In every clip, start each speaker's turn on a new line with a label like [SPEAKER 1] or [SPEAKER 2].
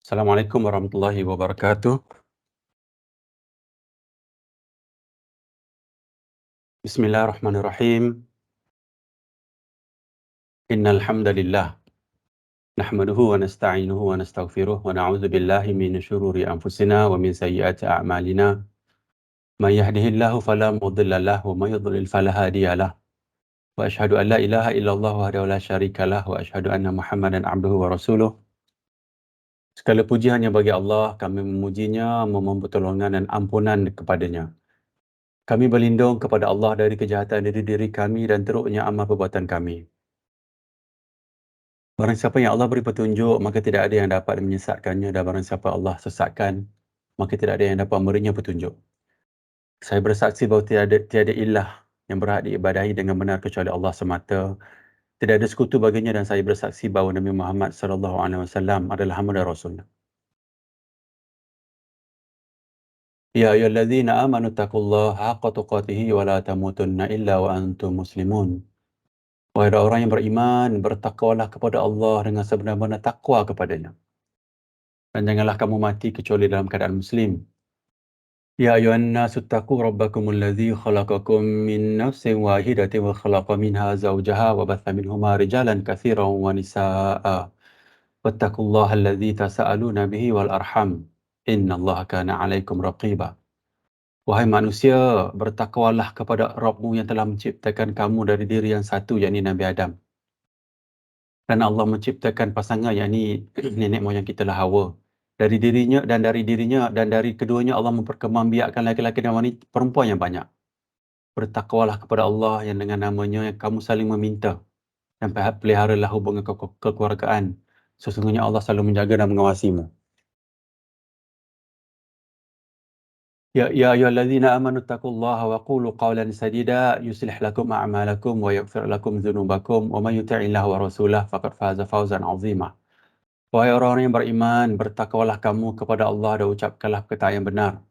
[SPEAKER 1] Assalamualaikum warahmatullahi wabarakatuh. Bismillahirrahmanirrahim. Innal hamdalillah nahmaduhu wa nasta'inuhu wa nastaghfiruh wa na'udzu billahi min syururi anfusina wa min sayyiati a'malina. May yahdihillahu fala mudilla lahu wa may yudlil fala hadiyalah. Wa asyhadu an la ilaha illallah wahdahu la syarikalah wa asyhadu anna Muhammadan abduhu wa rasuluh. Segala puji hanya bagi Allah, kami memujinya, memohon pertolongan dan ampunan kepadanya. Kami berlindung kepada Allah dari kejahatan diri kami dan teruknya amal perbuatan kami. Barang siapa yang Allah beri petunjuk, maka tidak ada yang dapat menyesatkannya, dan barang siapa Allah sesatkan, maka tidak ada yang dapat memberinya petunjuk. Saya bersaksi bahawa tiada ilah yang berhak diibadahi dengan benar kecuali Allah semata. Tidak ada sekutu baginya, dan saya bersaksi bahawa Nabi Muhammad SAW adalah hamba dan Rasulnya. Ya ayyuhallazina amanu taqullaha haqqa tuqatih wa la tamutunna illa wa antum muslimun. Wahai orang yang beriman, bertakwalah kepada Allah dengan sebenar-benar takwa kepadanya. Dan janganlah kamu mati kecuali dalam keadaan Muslim. Ya ayuhan nasu taqu rabbakumul ladzi khalaqakum min nafsin wahidatin wa khalaqa minha zawjaha wa batha minhuma rijalan katsiran wa nisaa'a. Wattaqullaha alladzi tasaaluna bihi wal arham. Innallaha kana 'alaikum raqiba. Wahai manusia, bertakwalah kepada Rabbmu yang telah menciptakan kamu dari diri yang satu, yakni Nabi Adam. Dan Allah menciptakan pasangan, yakni nenek moyang kita lah Hawa. Dari dirinya dan dari keduanya Allah memperkembangbiakkan laki-laki dan wanita perempuan yang banyak. Bertakwalah kepada Allah yang dengan namanya yang kamu saling meminta, dan peliharalah hubungan kekeluargaan. Sesungguhnya Allah selalu menjaga dan mengawasimu. Ya ayyuhallazina amanu taqullaha wa qulu qawlan sadida yuslih lakum a'malakum wa yaghfir lakum dzunubakum wa may yuti'illaha wa rasulahu faqad faza fawzan 'azima. Wahai orang-orang yang beriman, bertakwalah kamu kepada Allah dan ucapkanlah perkataan yang benar.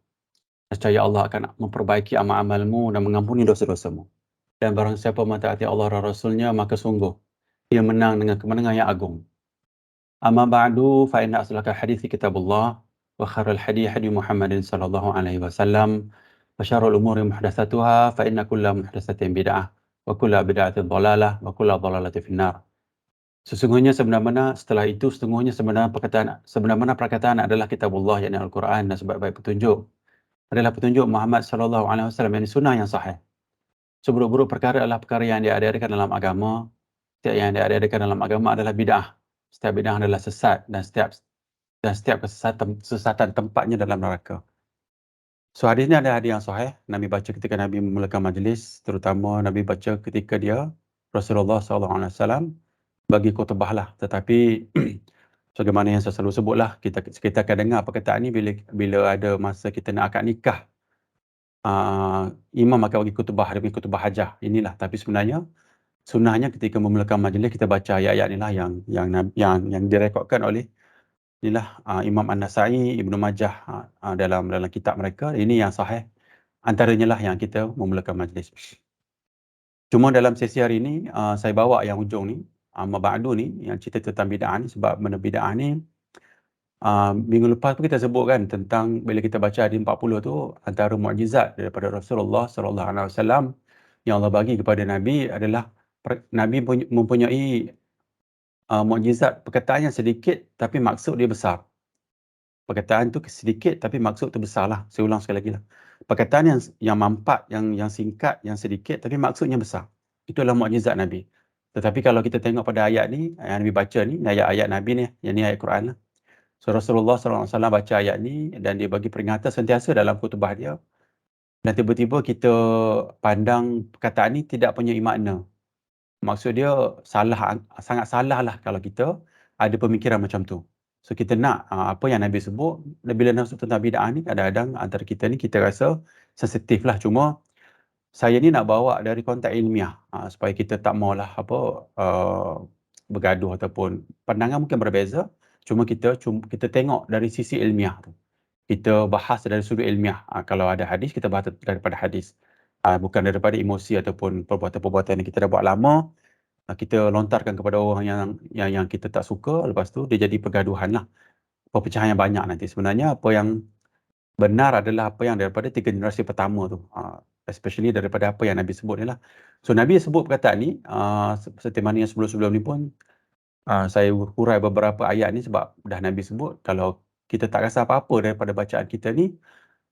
[SPEAKER 1] Nescaya Allah akan memperbaiki amal-amalmu dan mengampuni dosa-dosamu. Dan barang siapa mentaati Allah dan Rasulnya, maka sungguh ia menang dengan kemenangan yang agung. Amma ba'du, fa inna asdaqal hadithi kitabullah, wa khairal hadi hadi Muhammadin sallallahu alaihi wasallam, wa syarrul umuri muhdatsatuha, fa inna kulla muhdatsatin bid'ah, wa kulla bid'atin dhalalah, wa kulla dhalalatin finnar. Sesungguhnya sebenarnya perkataan adalah kitabullah, yakni Al-Quran, dan sebaik-baik petunjuk adalah petunjuk Muhammad sallallahu alaihi wasallam, yakni sunnah yang sahih. Seburuk-buruk perkara adalah perkara yang diada-adakan dalam agama. Setiap yang diada-adakan dalam agama adalah bid'ah. Setiap bid'ah adalah sesat, dan setiap kesesatan tempatnya dalam neraka. So hadis ni ada hadis yang sahih. Nabi baca ketika Nabi memulakan majlis, terutama Nabi baca ketika dia Rasulullah sallallahu alaihi wasallam bagi khutbah lah. Tetapi sebagaimana yang saya selalu sebutlah, kita akan dengar perkataan ni bila ada masa kita nak akad nikah. Imam akan bagi khutbah, dia bagi khutbah hajah. Inilah, tapi sebenarnya sunnahnya ketika memulakan majlis kita baca ayat-ayat inilah yang direkodkan oleh inilah Imam An-Nasa'i, Ibnu Majah dalam kitab mereka. Ini yang sahih antaranya lah yang kita memulakan majlis. Cuma dalam sesi hari ini saya bawa yang hujung ni, amma ba'du ni, yang cerita tentang bid'ah ni. Sebab benda bid'ah ni minggu lepas tu kita sebut kan tentang bila kita baca hadis 40 tu, antara mukjizat daripada Rasulullah sallallahu alaihi wasallam yang Allah bagi kepada Nabi adalah Nabi mempunyai mukjizat perkataan yang sedikit tapi maksud dia besar. Perkataan tu sedikit tapi maksud tu besar lah. Saya ulang sekali lagi lah. Perkataan yang mampat, yang singkat, yang sedikit tapi maksudnya besar. Itu adalah mukjizat Nabi. Tetapi kalau kita tengok pada ayat ni, yang Nabi baca ni, ayat-ayat Nabi ni, yang ni ayat Quran lah. So Rasulullah SAW baca ayat ni dan dia bagi peringatan sentiasa dalam khutbah dia. Dan tiba-tiba kita pandang perkataan ni tidak punya makna. Maksud dia sangat salah lah kalau kita ada pemikiran macam tu. So kita nak apa yang Nabi sebut, bila nak sebut tentang bid'ah ni, kadang-kadang antara kita ni kita rasa sensitif lah. Cuma saya ni nak bawa dari konteks ilmiah supaya kita tak maulah bergaduh ataupun pandangan mungkin berbeza. Cuma kita tengok dari sisi ilmiah tu. Kita bahas dari sudut ilmiah. Kalau ada hadis, kita bahas daripada hadis. Bukan daripada emosi ataupun perbuatan-perbuatan yang kita dah buat lama, kita lontarkan kepada orang yang kita tak suka, lepas tu dia jadi pergaduhan lah. perpecahan yang banyak nanti. Sebenarnya apa yang benar adalah apa yang daripada 3 generasi pertama tu. Especially daripada apa yang Nabi sebut ni lah. So Nabi sebut perkataan ni, seperti mana yang sebelum-sebelum ni pun, saya hurai beberapa ayat ni sebab dah Nabi sebut kalau kita tak rasa apa-apa daripada bacaan kita ni,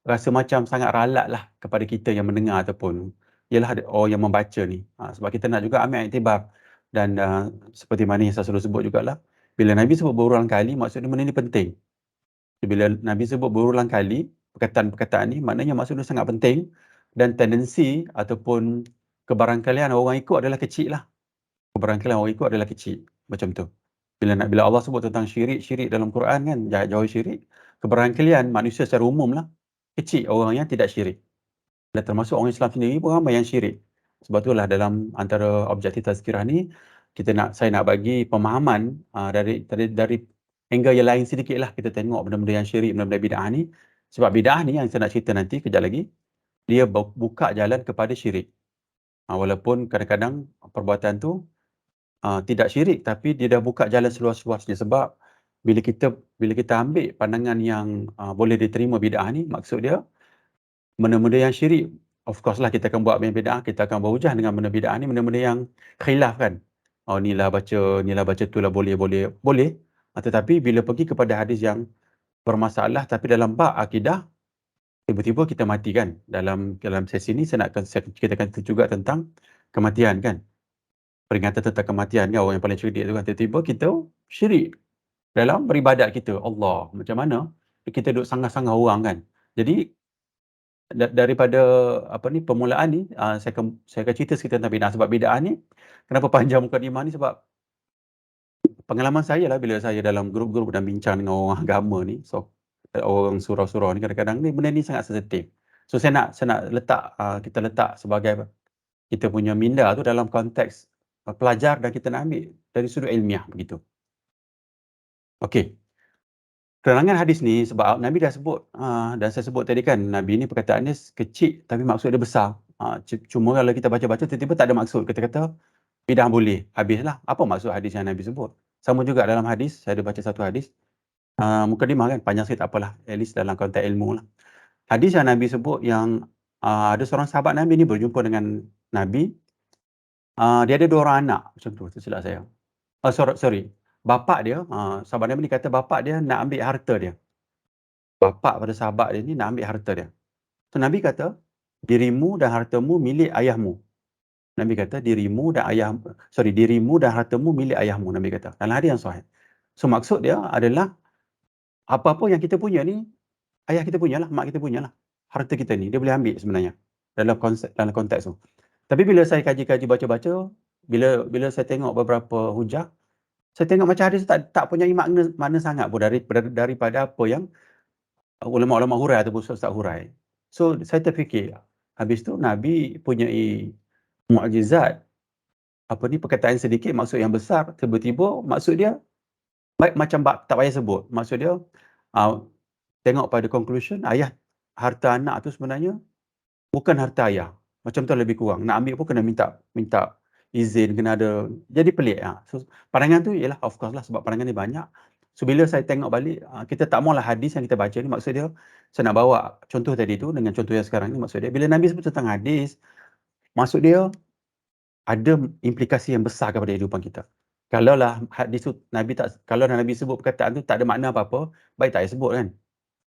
[SPEAKER 1] rasa macam sangat ralat lah kepada kita yang mendengar ataupun ialah orang yang membaca ni. Sebab kita nak juga ambil iktibar dan seperti mana yang saya selalu sebut jugalah, bila Nabi sebut berulang kali maksudnya benda ni penting. Bila Nabi sebut berulang kali perkataan-perkataan ni, maknanya maksudnya sangat penting dan tendensi ataupun kebarangkalian orang ikut adalah kecil lah. Kebarangkalian orang ikut adalah kecil. Macam tu. Bila Allah sebut tentang syirik dalam Quran kan, jauhi syirik, kebarangkalian manusia secara umum lah, kecil orang yang tidak syirik. Dan termasuk orang Islam sendiri pun ramai yang syirik. Sebab itulah dalam antara objektif tazkirah ni, saya nak bagi pemahaman dari angle yang lain sedikit lah. Kita tengok benda-benda yang syirik, benda-benda bid'ah ni. Sebab bid'ah ni yang saya nak cerita nanti kejap lagi, dia buka jalan kepada syirik. Walaupun kadang-kadang perbuatan tu tidak syirik, tapi dia dah buka jalan seluas-luasnya. Sebab bila kita ambil pandangan yang boleh diterima bid'ah ni, maksud dia benda-benda yang syirik, of course lah kita akan buat bid'ah, kita akan berhujah dengan benda bid'ah ni, benda-benda yang khilaf kan. Ni lah baca tu lah boleh. Tetapi bila pergi kepada hadis yang bermasalah tapi dalam bab akidah, tiba-tiba kita mati kan. Dalam sesi ni saya kita akan juga tentang kematian kan. Peringatan tentang kematian kan, orang yang paling cerdik tu kan. Tiba-tiba kita syirik dalam beribadat kita. Allah, macam mana kita duduk sanggah-sanggah orang kan. Jadi daripada permulaan ni, saya akan cerita sikit tentang bid'ah. Sebab bid'ah ni, kenapa panjang mukadimah ni, sebab pengalaman saya lah bila saya dalam grup-grup dan bincang dengan orang agama ni, so orang surau-surau ni, kadang-kadang ni benda ni sangat sensitif. So saya nak letak, kita letak sebagai kita punya minda tu dalam konteks pelajar dan kita nak ambil dari sudut ilmiah begitu. Okey. Keterangan hadis ni sebab Nabi dah sebut, dan saya sebut tadi kan, Nabi ni perkataan dia kecil tapi maksud dia besar. Cuma kalau kita baca-baca tiba-tiba tak ada maksud. Kita kata bid'ah boleh, habislah. Apa maksud hadis yang Nabi sebut? Sama juga dalam hadis, saya ada baca satu hadis, mukadimah kan, panjang sikit tak apalah, at least dalam konteks ilmu lah. Hadis yang Nabi sebut yang ada seorang sahabat Nabi ni berjumpa dengan Nabi, dia ada 2 orang anak, macam tu, tersilap saya. Sorry. Bapak dia, sahabat Nabi ni kata bapak dia nak ambil harta dia. Bapak pada sahabat dia ni nak ambil harta dia. So Nabi kata, dirimu dan hartamu milik ayahmu. Nabi kata, dirimu dan hartamu milik ayahmu. Nabi kata, dalam hadis yang sahih. So maksud dia adalah, apa-apa yang kita punya ni, ayah kita punyalah, mak kita punyalah. Harta kita ni, dia boleh ambil sebenarnya. Dalam konteks tu. Tapi bila saya kaji-kaji baca-baca, bila saya tengok beberapa hujah, saya tengok macam hadis tak punya makna sangat pun daripada apa yang ulama-ulama hurai ataupun ustaz hurai. So saya terfikir, habis tu Nabi punyai mukjizat, perkataan sedikit maksud yang besar, tiba-tiba maksud dia baik macam tak payah sebut. Maksud dia tengok pada conclusion, harta anak tu sebenarnya bukan harta ayah. Macam tu lebih kurang. Nak ambil pun kena minta izin, kena ada. Jadi pelik. So pandangan tu ialah of course lah, sebab pandangan ni banyak. So bila saya tengok balik, kita tak maulah hadis yang kita baca ni, maksud dia, saya nak bawa contoh tadi tu dengan contoh yang sekarang ni, maksud dia, bila Nabi sebut tentang hadis, maksud dia ada implikasi yang besar kepada kehidupan kita. Kalaulah hadis tu kalau Nabi sebut perkataan tu tak ada makna apa-apa, baik tak payah sebut kan.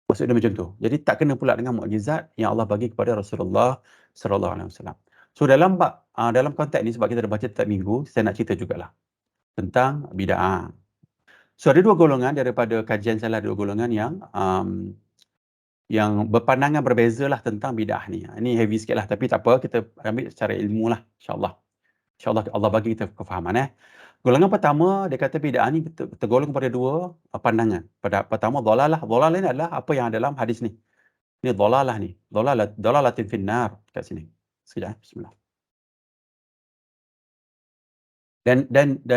[SPEAKER 1] Maksud dia macam tu. Jadi tak kena pula dengan mukjizat yang Allah bagi kepada Rasulullah sallallahu alaihi wasallam. So dalam konteks ni, sebab kita dah baca setiap minggu, saya nak cerita jugalah tentang bid'ah. So ada 2 golongan daripada kajian saya, ada 2 golongan yang berpandangan berbezalah tentang bid'ah ni. Ini heavy sikit lah, tapi tak apa, kita ambil secara ilmu lah, insyaAllah. InsyaAllah Allah bagi kita kefahaman. Golongan pertama, dia kata bid'ah ni tergolong pada 2 pandangan. Pertama, dhalalah. Dhalalah ni adalah apa yang dalam hadis ni. Ini dhalalah ni. Dhalalatin finnar kat sini. Sekejap, bismillah. Dan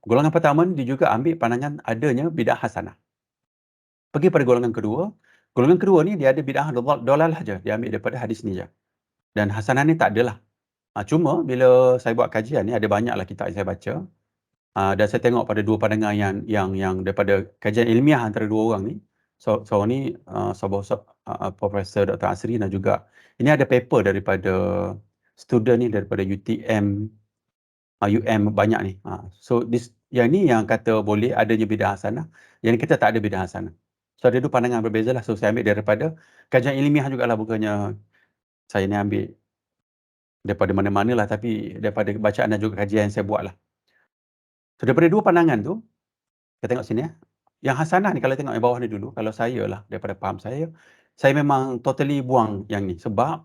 [SPEAKER 1] golongan pertama ni dia juga ambil pandangan adanya bid'ah hasanah. Pergi pada golongan kedua. Golongan kedua ni dia ada bid'ah dhalalah je. Dia ambil daripada hadis ni je. Dan hasanah ni tak adalah. Cuma bila saya buat kajian ni, ada banyaklah kitab yang saya baca. Dan saya tengok pada dua pandangan yang daripada kajian ilmiah antara dua orang ni. Seorang ni Profesor Dr. Asri, dan juga ini ada paper daripada student ni daripada UTM, UM banyak ni. So yang ni yang kata boleh adanya bidah hasanah, yang ni kita tak ada bidah hasanah. So ada dua pandangan berbeza lah. So saya ambil daripada kajian ilmiah jugalah, bukannya saya ni ambil daripada mana-mana lah, tapi daripada bacaan dan juga kajian yang saya buat lah. So daripada dua pandangan tu, kita tengok sini ya. Yang hasanah ni, kalau tengok yang bawah ni dulu, kalau saya lah, daripada faham saya memang totally buang yang ni. Sebab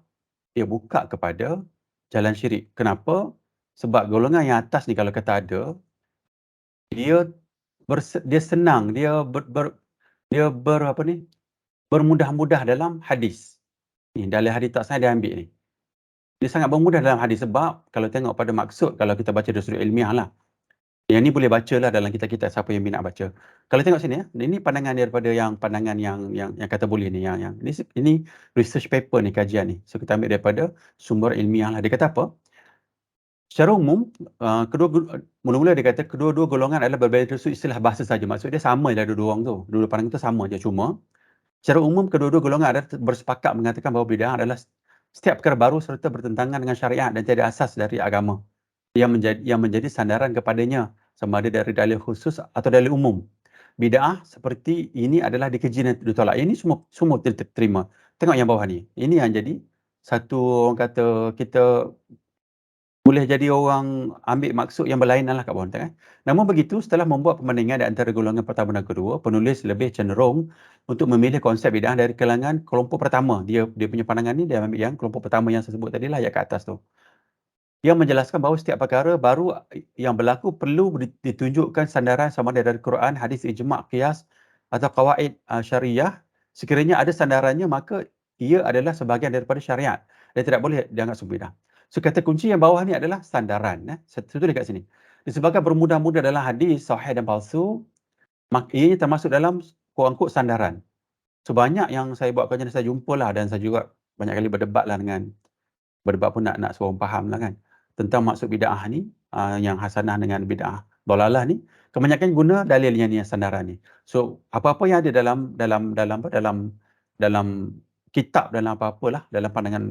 [SPEAKER 1] dia buka kepada jalan syirik. Kenapa? Sebab golongan yang atas ni kalau kata ada, dia senang, dia bermudah-mudah dalam hadis. Ni dalam hadis tak saya dia ambil ni. Dia sangat bermudah dalam hadis, sebab kalau tengok pada maksud, kalau kita baca dari sudut ilmiah lah. Yang ni boleh baca lah dalam kitab-kitab siapa yang minat baca. Kalau tengok sini ya, ini pandangan daripada pandangan yang kata boleh ni, ini research paper ni, kajian ni. So kita ambil daripada sumber ilmiah lah. Dia kata apa? Secara umum, mula-mula dia kata kedua-dua golongan adalah berbeza dari istilah bahasa saja. Maksud dia sama je dua-dua orang tu. Dua-dua pandangan tu sama je. Cuma secara umum kedua-dua golongan adalah bersepakat mengatakan bahawa bidah adalah setiap perkara baru serta bertentangan dengan syariat dan tiada asas dari agama yang menjadi sandaran kepadanya, sama ada dari dalil khusus atau dalil umum. Bid'ah seperti ini adalah dikeji dan ditolak. Ini semua terima. Tengok yang bawah ni. Ini yang jadi satu, orang kata, kita boleh jadi orang ambil maksud yang berlainan lah kat bawah. Namun begitu, setelah membuat perbandingan di antara golongan pertama dan kedua, penulis lebih cenderung untuk memilih konsep bid'ah dari kalangan kelompok pertama. Dia punya pandangan ni, dia ambil yang kelompok pertama yang saya sebut tadi lah, yang kat atas tu. Yang menjelaskan bahawa setiap perkara baru yang berlaku perlu ditunjukkan sandaran sama ada dari Quran, hadis, ijma', qiyas atau qawaid syariah. Sekiranya ada sandarannya, maka ia adalah sebahagian daripada syariat dan tidak boleh dianggap sebagai bidah. So kata kunci yang bawah ni adalah sandaran. Satu dekat sini. Disebabkan bermudah-mudah dalam hadis, sahih dan palsu, maka ia termasuk dalam quote-unquote sandaran. So banyak yang saya buat kajian, saya jumpa lah, dan saya juga banyak kali berdebat lah berdebat pun nak suruh orang faham lah kan, tentang maksud bid'ah ni, yang hasanah dengan bid'ah dalalah ni, kebanyakan guna dalil yang ni, yang sandaran ni. So apa-apa yang ada dalam kitab, dalam apa-apalah, dalam pandangan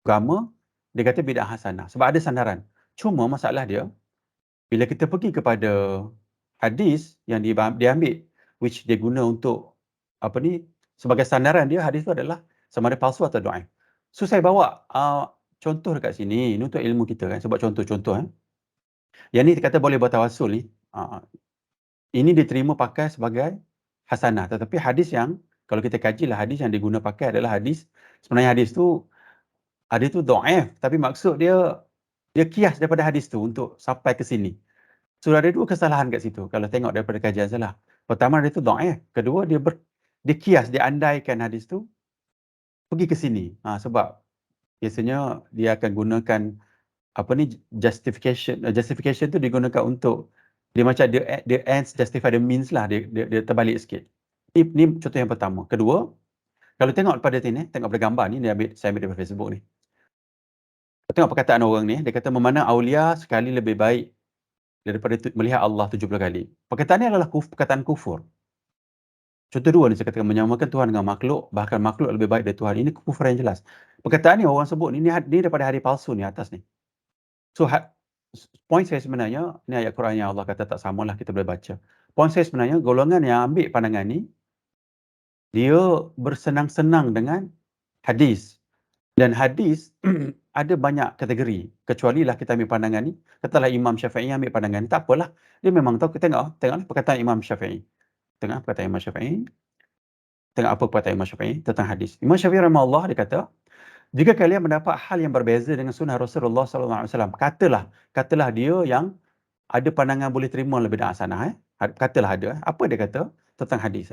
[SPEAKER 1] agama, dia kata bid'ah hasanah sebab ada sandaran. Cuma masalah dia, bila kita pergi kepada hadis yang dia ambil, which dia guna untuk sebagai sandaran dia, hadis tu adalah sama ada palsu atau dhaif. So saya bawa contoh dekat sini, ini untuk ilmu kita kan, sebab contoh-contoh yang ni kata boleh bertawassul ni, ini diterima pakai sebagai hasanah. Tetapi hadis yang, kalau kita kajilah hadis yang diguna pakai adalah hadis, sebenarnya hadis tu dhaif, tapi maksud dia kias daripada hadis tu untuk sampai ke sini. So ada dua kesalahan kat situ kalau tengok daripada kajian saya lah. Pertama, dia tu dhaif. Kedua, dia kias, dia andaikan hadis tu pergi ke sini. Sebab biasanya dia akan gunakan justification tu digunakan untuk dia macam the ends justify the means lah, dia terbalik sikit. Ini contoh yang pertama. Kedua, kalau tengok pada sini, tengok pada gambar ni, saya ambil daripada Facebook ni. Tengok perkataan orang ni, dia kata memandang aulia sekali lebih baik daripada melihat Allah 70 kali. Perkataan ni adalah perkataan kufur. Contoh dua ni saya katakan, menyamakan Tuhan dengan makhluk, bahkan makhluk lebih baik dari Tuhan. Ini kufur yang jelas. Perkataan ni orang sebut ni daripada hadis palsu ni atas ni. So point saya sebenarnya, ni ayat Quran yang Allah kata tak samalah, kita boleh baca. Point saya sebenarnya, golongan yang ambil pandangan ni, dia bersenang-senang dengan hadis. Dan hadis ada banyak kategori. Kecuali lah kita ambil pandangan ni, katalah Imam Syafi'i ambil pandangan ni, tak apalah. Dia memang tahu, tengoklah perkataan Imam Syafi'i. Tengok perkataan Imam Syafi'i. Tengok apa perkataan Imam Syafi'i tentang hadis. Imam Syafi'i rahimahullah, dia kata, jika kalian mendapat hal yang berbeza dengan sunnah Rasulullah SAW, katalah dia yang ada pandangan boleh terima lebih dari hasanah. Katalah ada. Apa dia kata tentang hadis?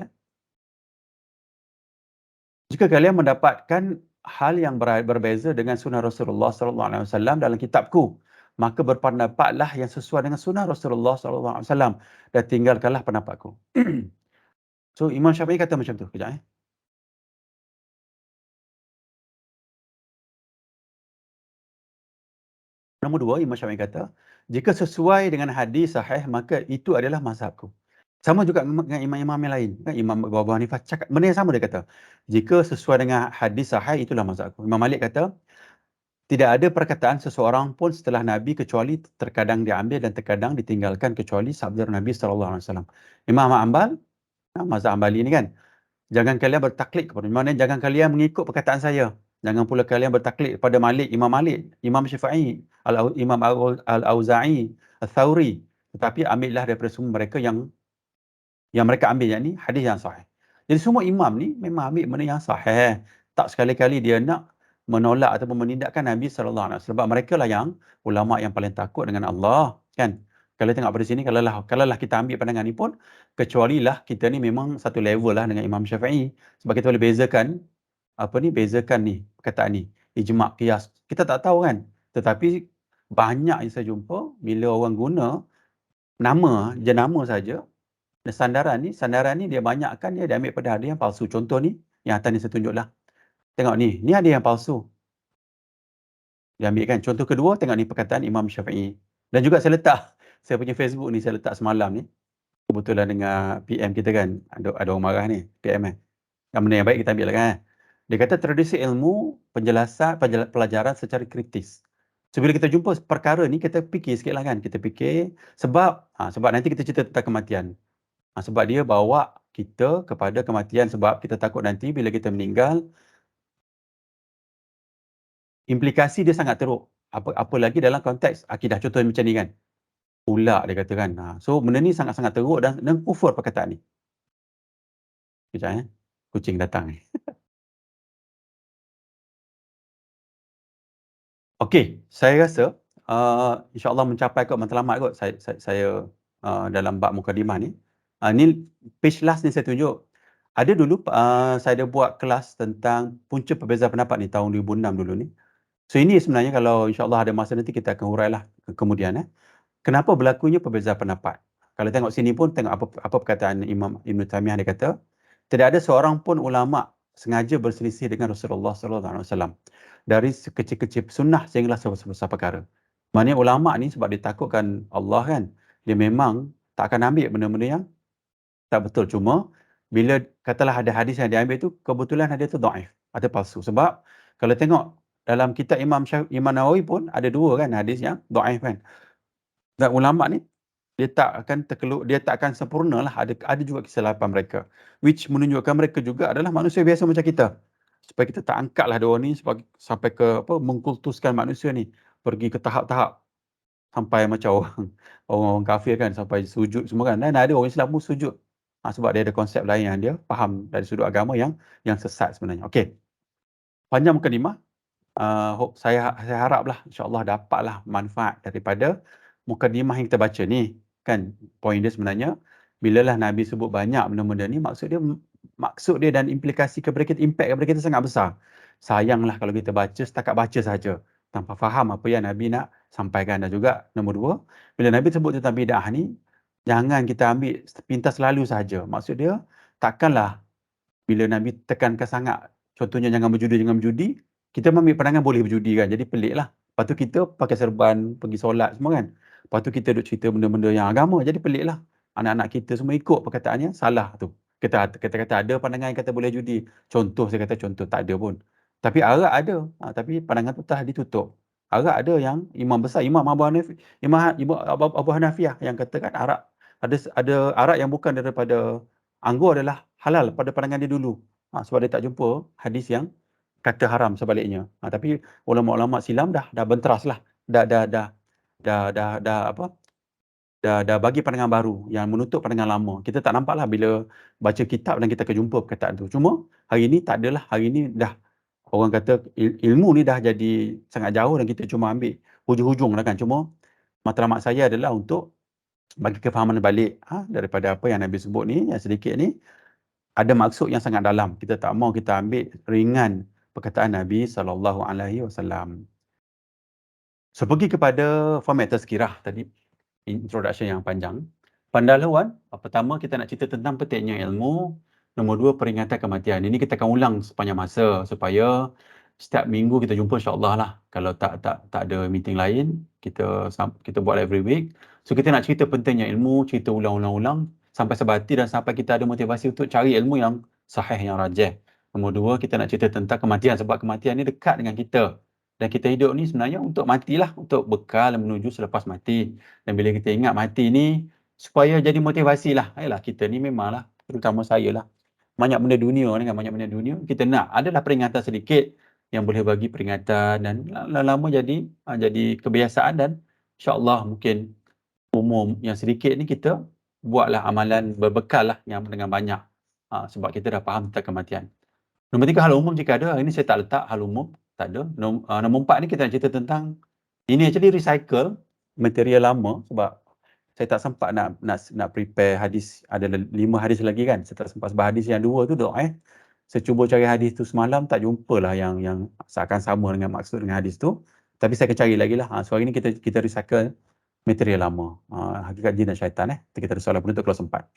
[SPEAKER 1] Jika kalian mendapatkan hal yang berbeza dengan sunnah Rasulullah SAW dalam kitabku, maka berpendapatlah yang sesuai dengan sunnah Rasulullah SAW dan tinggalkanlah pendapatku. So Imam Syafi'i kata macam tu. Kejap. Nombor dua, Imam Syafi'i kata, jika sesuai dengan hadis sahih, maka itu adalah mazhabku. Sama juga dengan imam-imam yang lain. Kan Imam Abu Hanifah cakap benda yang sama, dia kata, jika sesuai dengan hadis sahih, itulah mazhabku. Imam Malik kata, tidak ada perkataan seseorang pun setelah Nabi kecuali terkadang diambil dan terkadang ditinggalkan kecuali sabda Nabi SAW. Imam Ahmad Hanbal, mazhab Hanbali ni kan, jangan kalian bertaklid kepada, maknanya jangan kalian mengikut perkataan saya. Jangan pula kalian bertaklid kepada Malik, Imam Syafi'i, Imam Al-Auza'i, Al-Thawri. Tetapi ambillah daripada semua mereka yang mereka ambil yang ni hadis yang sahih. Jadi semua imam ni memang ambil benda yang sahih. Tak sekali-kali dia nak menolak ataupun menindakkan Nabi SAW. Sebab mereka lah yang ulama yang paling takut dengan Allah, kan? Kalau tengok pada sini, kalaulah kita ambil pandangan ni pun, kecualilah kita ni memang satu level lah dengan Imam Syafi'i. Sebab kita boleh bezakan ni perkataan ni, ijma', qiyas. Kita tak tahu kan. Tetapi banyak yang saya jumpa bila orang guna nama saja. Dan sandaran ni dia banyakkan dia ambil pada hadis yang palsu. Contoh ni, yang atas ni saya tunjuklah. Tengok ni hadis yang palsu. Dia ambil kan. Contoh kedua, tengok ni perkataan Imam Syafi'i. Dan juga saya letak, saya punya Facebook ni, saya letak semalam ni. Kebetulan dengan PM kita kan, ada orang marah ni, PM kan. Yang benda yang baik kita ambil lah kan. Dia kata tradisi ilmu, pelajaran secara kritis. So, bila kita jumpa perkara ni, kita fikir sikit lah kan. Kita fikir, sebab nanti kita cerita tentang kematian. Sebab dia bawa kita kepada kematian, sebab kita takut nanti bila kita meninggal, implikasi dia sangat teruk. Apa lagi dalam konteks akidah, contoh macam ni kan. Pula dia kata kan. So benda ni sangat-sangat teruk dan kufur perkataan ni. Sekejap kucing datang ni. Okey, saya rasa insya-Allah mencapai kot matlamat kot saya dalam bab mukadimah ni. Ni page last ni saya tunjuk. Ada dulu saya ada buat kelas tentang punca perbezaan pendapat ni tahun 2006 dulu ni. So ini sebenarnya kalau insya-Allah ada masa nanti kita akan hurailah kemudian kenapa berlakunya perbezaan pendapat. Kalau tengok sini pun tengok apa perkataan Imam Ibn Taymiyah, dia kata, tidak ada seorang pun ulama sengaja berselisih dengan Rasulullah SAW dari sekecil-kecil sunnah sehinggalah sebesar perkara. Maknanya ulama ni sebab dia takutkan Allah kan, dia memang tak akan ambil benda-benda yang tak betul. Cuma bila katalah ada hadis yang dia ambil tu, kebetulan hadis tu dhaif atau palsu. Sebab kalau tengok dalam kitab Imam Nawawi pun ada dua kan hadis yang dhaif kan. Dan ulama ni dia tak akan sempurna lah, ada juga kesilapan mereka, which menunjukkan mereka juga adalah manusia biasa macam kita. Supaya kita tak angkatlah dia orang ni sampai ke mengkultuskan manusia ni, pergi ke tahap-tahap sampai macam orang kafir kan, sampai sujud semua kan. Dan ada orang Islam pun sujud sebab dia ada konsep lain yang dia faham dari sudut agama yang sesat sebenarnya. Okey, panjang mukadimah. Saya haraplah insya-Allah dapatlah manfaat daripada mukadimah yang kita baca ni kan. Poin dia sebenarnya bilalah Nabi sebut banyak benda-benda ni, maksud dia dan implikasi kepada kita, impact kepada kita sangat besar. Sayanglah kalau kita baca setakat baca saja tanpa faham apa yang Nabi nak sampaikan. Dan juga nombor dua, bila Nabi sebut tentang bid'ah ni, jangan kita ambil pintas lalu saja. Maksud dia takkanlah bila Nabi tekankan sangat, contohnya jangan berjudi, kita ambil pandangan boleh berjudi kan. Jadi pelik lah. Lepas tu kita pakai serban, pergi solat semua kan. Lepas tu kita duk cerita benda-benda yang agama. Jadi pelik lah. Anak-anak kita semua ikut perkataannya, salah tu. Kita kata ada pandangan yang kata boleh judi. Contoh, saya kata contoh, tak ada pun. Tapi arak ada. Tapi pandangan tu telah ditutup. Arak ada yang imam besar, Imam Abu Hanifah yang katakan arak, ada arak yang bukan daripada anggur adalah halal pada pandangan dia dulu. Sebab dia tak jumpa hadis yang kata haram sebaliknya. Tapi ulama-ulama silam dah benteras lah. Dah bagi pandangan baru yang menutup pandangan lama. Kita tak nampak lah bila baca kitab dan kita akan jumpa perkataan tu. Cuma hari ni tak adalah. Hari ni dah orang kata ilmu ni dah jadi sangat jauh dan kita cuma ambil hujung-hujung lah kan. Cuma matlamat saya adalah untuk bagi kefahaman balik daripada apa yang Nabi sebut ni, yang sedikit ni ada maksud yang sangat dalam. Kita tak mau kita ambil ringan perkataan Nabi SAW. So pergi kepada format tazkirah tadi, introduction yang panjang. Pendahuluan, pertama kita nak cerita tentang pentingnya ilmu. Nombor dua, peringatan kematian. Ini kita akan ulang sepanjang masa supaya setiap minggu kita jumpa insya-Allah lah. Kalau tak ada meeting lain, kita buat every week. So kita nak cerita pentingnya ilmu, cerita ulang-ulang sampai sebati dan sampai kita ada motivasi untuk cari ilmu yang sahih, yang rajih. Nombor dua, kita nak cerita tentang kematian sebab kematian ni dekat dengan kita. Dan kita hidup ni sebenarnya untuk matilah, untuk bekal menuju selepas mati. Dan bila kita ingat mati ni, supaya jadi motivasi lah. Ayolah, kita ni memanglah, terutama saya lah, banyak benda dunia ni kan, banyak benda dunia. Kita nak adalah peringatan sedikit yang boleh bagi peringatan dan lama-lama jadi kebiasaan dan insya-Allah mungkin umur yang sedikit ni kita buatlah amalan berbekal lah yang dengan banyak. Sebab kita dah faham tentang kematian. Nombor tiga, hal umum jika ada. Hari ni saya tak letak hal umum, tak ada. Nombor empat ni kita nak cerita tentang ini actually recycle material lama sebab saya tak sempat nak prepare hadis. Ada 5 hadis lagi kan. Saya tak sempat sebab hadis yang 2 tu saya cuba cari hadis tu semalam, tak jumpalah yang seakan sama dengan maksud dengan hadis tu. Tapi saya akan cari lagi lah. So hari ni kita recycle material lama. Hakikat jin dan syaitan. Kita ada soalan penutup kalau sempat.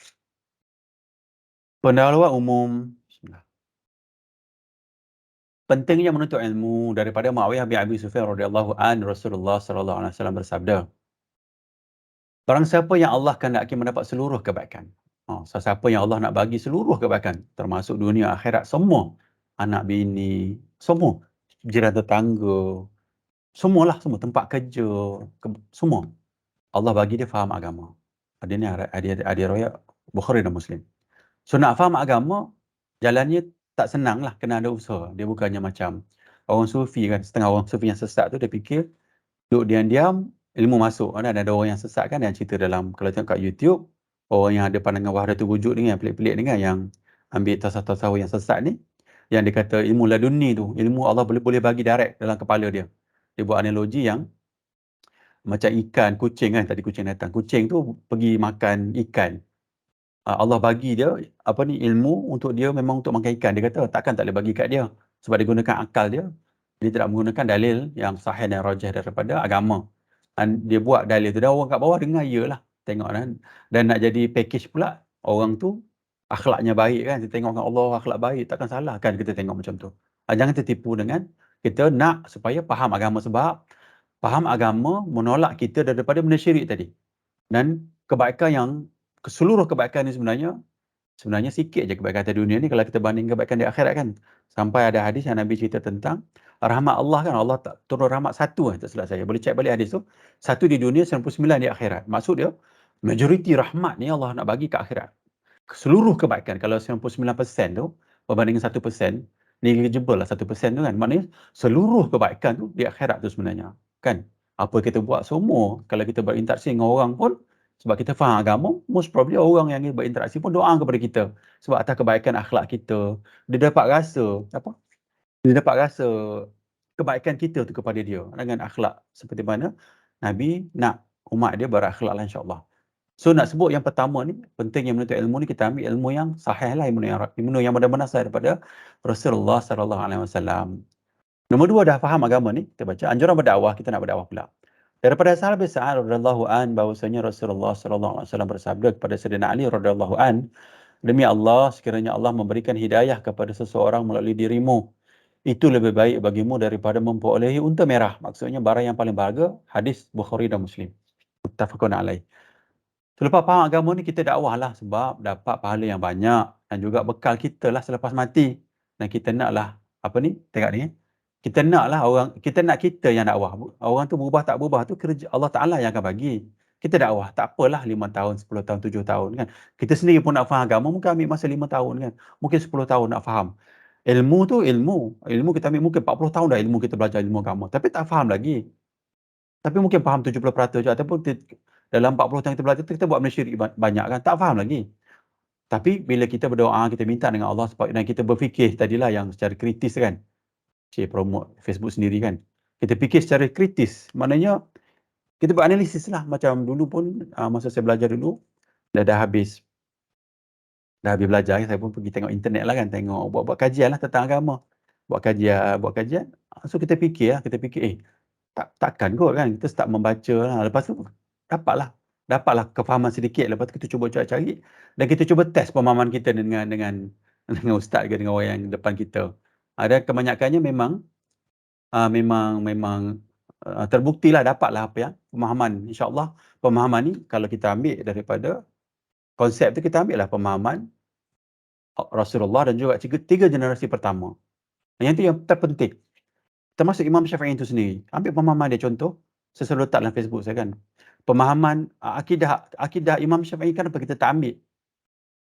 [SPEAKER 1] Pendahuluan umum. Bismillah. Pentingnya menuntut ilmu. Daripada Muawiyah bin Abi Sufyan radhiyallahu an, Rasulullah sallallahu alaihi wasallam bersabda, barang siapa yang Allah kehendaki mendapat seluruh kebaikan. Siapa yang Allah nak bagi seluruh kebaikan, termasuk dunia akhirat semua, anak bini, semua, jiran tetangga, semualah, semua tempat kerja, semua. Allah bagi dia faham agama. Ada riwayat Bukhari dan Muslim. So nak faham agama, jalannya tak senang lah, kena ada usaha. Dia bukannya macam orang sufi kan, setengah orang sufi yang sesat tu dia fikir duduk diam-diam ilmu masuk. Ada orang yang sesat kan yang cerita dalam, kalau tengok kat YouTube, orang yang ada pandangan Wahdatul Wujud ni, yang pelik-pelik ni kan, yang ambil tasawuf-tasawuf yang sesat ni, yang dia kata ilmu laduni tu, ilmu Allah boleh bagi direct dalam kepala dia. Dia buat analogi yang macam ikan, kucing kan, tadi kucing datang. Kucing tu pergi makan ikan. Allah bagi dia ilmu untuk dia memang untuk makan ikan. Dia kata takkan tak boleh bagi kat dia sebab dia gunakan akal dia. Dia tidak menggunakan dalil yang sahih dan rajih daripada agama. Dan dia buat dalil tu, dan orang kat bawah dengar iyalah. Tengok kan. Dan nak jadi package pula, orang tu akhlaknya baik kan. Kita tengok kan, Allah akhlak baik, takkan salah kan kita tengok macam tu. Jangan tertipu dengan kita nak supaya faham agama, sebab faham agama menolak kita daripada benda syirik tadi. Dan kebaikan yang seluruh kebaikan ni sebenarnya sikit je kebaikan atas dunia ni kalau kita banding kebaikan di akhirat kan. Sampai ada hadis yang Nabi cerita tentang rahmat Allah kan. Allah tak turun rahmat satu tak silap saya. Boleh cek balik hadis tu. Satu di dunia, 99 di akhirat. Maksud dia, majoriti rahmat ni Allah nak bagi ke akhirat. Seluruh kebaikan, kalau 99% tu berbanding 1%, negligible lah 1% tu kan. Maknanya seluruh kebaikan tu di akhirat tu sebenarnya. Kan? Apa kita buat semua, kalau kita berinteraksi dengan orang pun, sebab kita faham agama, most probably orang yang berinteraksi pun doa kepada kita. Sebab atas kebaikan akhlak kita, dia dapat rasa, dia dapat rasa kebaikan kita tu kepada dia. Dengan akhlak seperti mana Nabi nak umat dia berakhlak lah insyaAllah. So nak sebut yang pertama ni, pentingnya menuntut ilmu ni, kita ambil ilmu yang sahih lah, ilmu yang benar-benar sahih daripada Rasulullah sallallahu alaihi wasallam. Nombor dua, dah faham agama ni, kita baca anjuran berdakwah, kita nak berdakwah pula. Daripada sahabat Sa'ad radhiyallahu an, bahwasanya Rasulullah sallallahu alaihi wasallam bersabda kepada Sayyidina Ali radhiyallahu an, demi Allah, sekiranya Allah memberikan hidayah kepada seseorang melalui dirimu, itu lebih baik bagimu daripada memperolehi unta merah. Maksudnya barang yang paling berharga. Hadis Bukhari dan Muslim. Muttafaqun alaih. Selepas faham agama ni, kita dakwah lah sebab dapat pahala yang banyak dan juga bekal kita lah selepas mati. Dan kita nak lah, tengok ni, kita nak lah kita nak kita yang dakwah. Orang tu berubah tak berubah tu kerja Allah Ta'ala yang akan bagi. Kita dakwah, tak apalah 5 tahun, 10 tahun, 7 tahun kan. Kita sendiri pun nak faham agama, mungkin ambil masa 5 tahun kan. Mungkin 10 tahun nak faham. Ilmu tu ilmu kita ambil mungkin 40 tahun dah ilmu kita belajar ilmu agama. Tapi tak faham lagi. Tapi mungkin faham 70% je, ataupun dalam 40 tahun kita belajar tu kita buat benda syirik banyak kan. Tak faham lagi. Tapi bila kita berdoa, kita minta dengan Allah dan kita berfikir tadilah yang secara kritis kan. Promote Facebook sendiri kan. Kita fikir secara kritis. Maknanya kita beranalisis lah. Macam dulu pun masa saya belajar dulu, dah habis belajar, saya pun pergi tengok internet lah kan, tengok buat kajian lah tentang agama. Buat kajian. So kita fikir takkan kot kan, kita start membaca lah. Lepas tu dapatlah kefahaman sedikit. Lepas tu kita cuba cari dan kita cuba test pemahaman kita dengan ustaz ke, dengan orang yang depan kita. Dan kebanyakannya memang terbuktilah dapatlah apa yang pemahaman. InsyaAllah pemahaman ni kalau kita ambil daripada konsep tu, kita ambil lah pemahaman Rasulullah dan juga tiga generasi pertama. Yang tu yang terpenting. Termasuk Imam Syafi'i itu sendiri. Ambil pemahaman dia, contoh, saya selalu letak dalam Facebook saya kan. Pemahaman akidah Imam Syafi'i, kenapa kita tak ambil?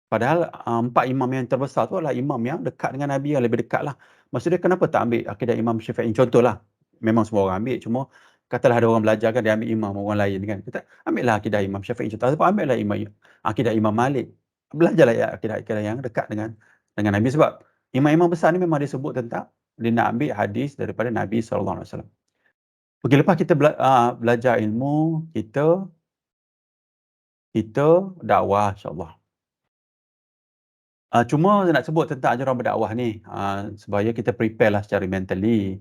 [SPEAKER 1] Padahal empat imam yang terbesar tu adalah imam yang dekat dengan Nabi, yang lebih dekat lah. Maksudnya kenapa tak ambil akidah Imam Syafi'i? Contohlah, memang semua orang ambil, cuma katalah ada orang belajar kan, dia ambil imam orang lain kan. Kita ambillah akidah Imam Syafi'i contoh, ataupun ambillah akidah Imam Malik. Belajarlah ya akidah yang dekat dengan Nabi, sebab imam-imam besar ni memang dia sebut tentang dia nak ambil hadis daripada Nabi SAW. Okey, lepas kita belajar ilmu, kita dakwah insya-Allah. Cuma saya nak sebut tentang ajaran berdakwah ni, supaya kita prepare lah secara mentally.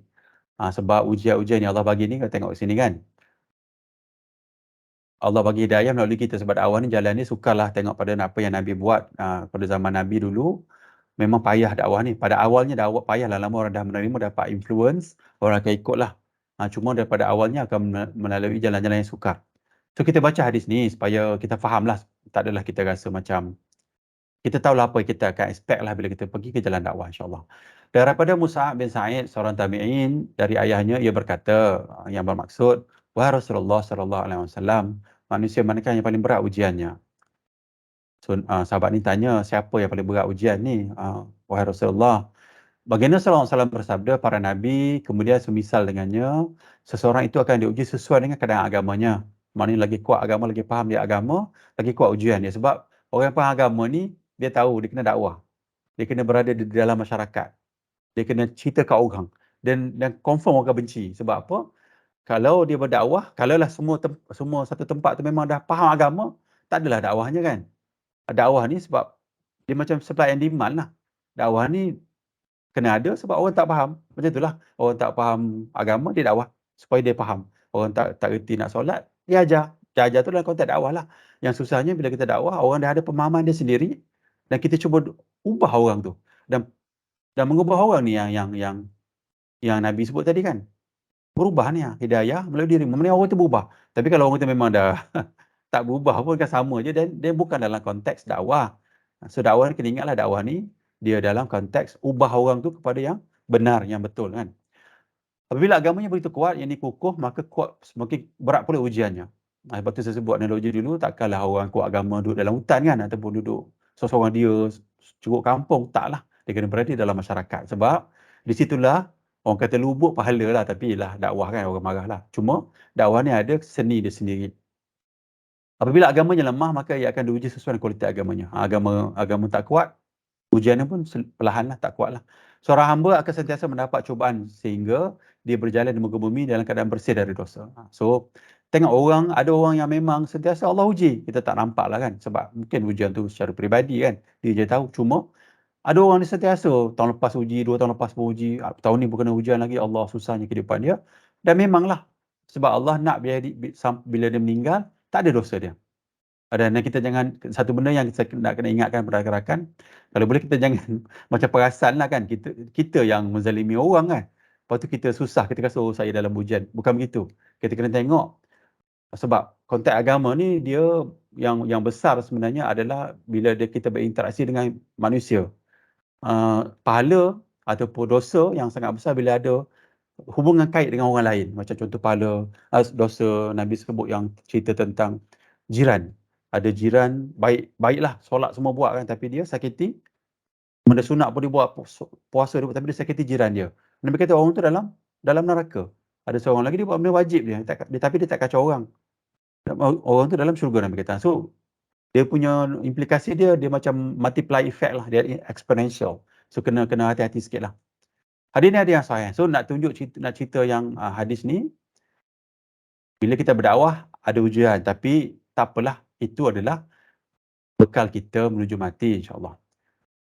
[SPEAKER 1] Sebab ujian-ujian yang Allah bagi ni, kita tengok sini kan, Allah bagi hidayah melalui kita, sebab dakwah ni jalan ni sukarlah tengok pada apa yang Nabi buat pada zaman Nabi dulu. Memang payah dakwah ni. Pada awalnya dakwah payah lah, lama orang dah menerima, dapat influence, orang akan ikut lah. Cuma daripada awalnya akan melalui jalan-jalan yang sukar. So kita baca hadis ni supaya kita faham lah. Tak adalah kita rasa macam, kita tahulah apa yang kita akan expect lah bila kita pergi ke jalan dakwah insyaAllah. Daripada Mus'ab bin Sa'id, seorang tabi'in, dari ayahnya ia berkata, yang bermaksud, wahai Rasulullah sallallahu alaihi wasallam, manusia manakah yang paling berat ujiannya? So sahabat ni tanya, siapa yang paling berat ujian ni? Wahai Rasulullah, baginda sallallahu alaihi wasallam bersabda, para nabi kemudian semisal dengannya, seseorang itu akan diuji sesuai dengan keadaan agamanya. Maknanya lagi kuat agama, lagi faham dia agama, lagi kuat ujian dia. Sebab orang yang faham agama ni, dia tahu dia kena dakwah. Dia kena berada di dalam masyarakat. Dia kena cerita kat orang. Dan confirm orang akan benci. Sebab apa? Kalau dia berdakwah, kalaulah semua satu tempat tu memang dah faham agama, tak adalah dakwahnya kan. Dakwah ni sebab dia macam supply and demand lah. Dakwah ni kena ada sebab orang tak faham. Macam itulah. Orang tak faham agama, dia dakwah supaya dia faham. Orang tak reti nak solat, dia ajar. Dia ajar tu dalam konteks dakwah lah. Yang susahnya bila kita dakwah, orang dah ada pemahaman dia sendiri dan kita cuba ubah orang tu. Dan mengubah orang ni yang Nabi sebut tadi kan. Berubah ni hidayah melalui diri. Maksudnya orang tu berubah. Tapi kalau orang tu memang dah tak berubah pun kan sama je, dan dia bukan dalam konteks dakwah. So dakwah ni kena ingatlah, dakwah ni dia dalam konteks ubah orang tu kepada yang benar, yang betul kan. Apabila agamanya begitu kuat, yang ni kukuh, maka kuat semakin berat pula ujiannya. Sebab tu saya sebut analogi dulu, takkanlah orang kuat agama duduk dalam hutan kan, ataupun duduk seorang dia cukup kampung. Taklah, dia kena berada dalam masyarakat. Sebab di situlah orang kata lubuk pahala lah, tapi lah dakwah kan, orang marah lah. Cuma dakwah ni ada seni dia sendiri. Apabila agamanya lemah, maka ia akan diuji sesuai dengan kualiti agamanya. Agama tak kuat, ujiannya pun perlahanlah tak kuatlah. Seorang hamba akan sentiasa mendapat cubaan sehingga dia berjalan di muka bumi dalam keadaan bersih dari dosa. So, tengok ada orang yang memang sentiasa Allah uji. Kita tak nampak lah kan. Sebab mungkin ujian tu secara peribadi kan. Dia je tahu. Cuma, ada orang ni sentiasa. Tahun lepas uji, 2 tahun lepas pun uji. Tahun ni bukan ujian lagi. Allah susahnya kehidupan dia. Dan memanglah. Sebab Allah nak bila dia meninggal, tak ada dosa dia. Dan kita jangan, satu benda yang saya nak kena ingatkan pada rakan-rakan, kalau boleh kita jangan macam perasan lah kan, kita yang menzalimi orang kan. Lepas tu kita susah, kita rasa saya dalam ujian. Bukan begitu. Kita kena tengok, sebab konteks agama ni dia yang besar sebenarnya adalah bila kita berinteraksi dengan manusia. Pahala ataupun dosa yang sangat besar bila ada hubungan kait dengan orang lain. Macam contoh pahala, dosa Nabi sebut yang cerita tentang jiran. Ada jiran baiklah, solat semua buat kan, tapi dia sakiti, benda sunat pun dia buat, puasa dia buat, tapi dia sakiti jiran dia. Nabi kata orang tu dalam neraka. Ada seorang lagi dia buat benda wajib tapi dia tak kacau orang. Orang tu dalam syurga, Nabi kata. So dia punya implikasi dia macam multiply effect lah, dia exponential. So kena hati-hati sikit lah. Hadis ni ada yang sahih. So nak cerita yang hadis ni, bila kita berdakwah ada ujian, tapi tak apalah, itu adalah bekal kita menuju mati insya-Allah.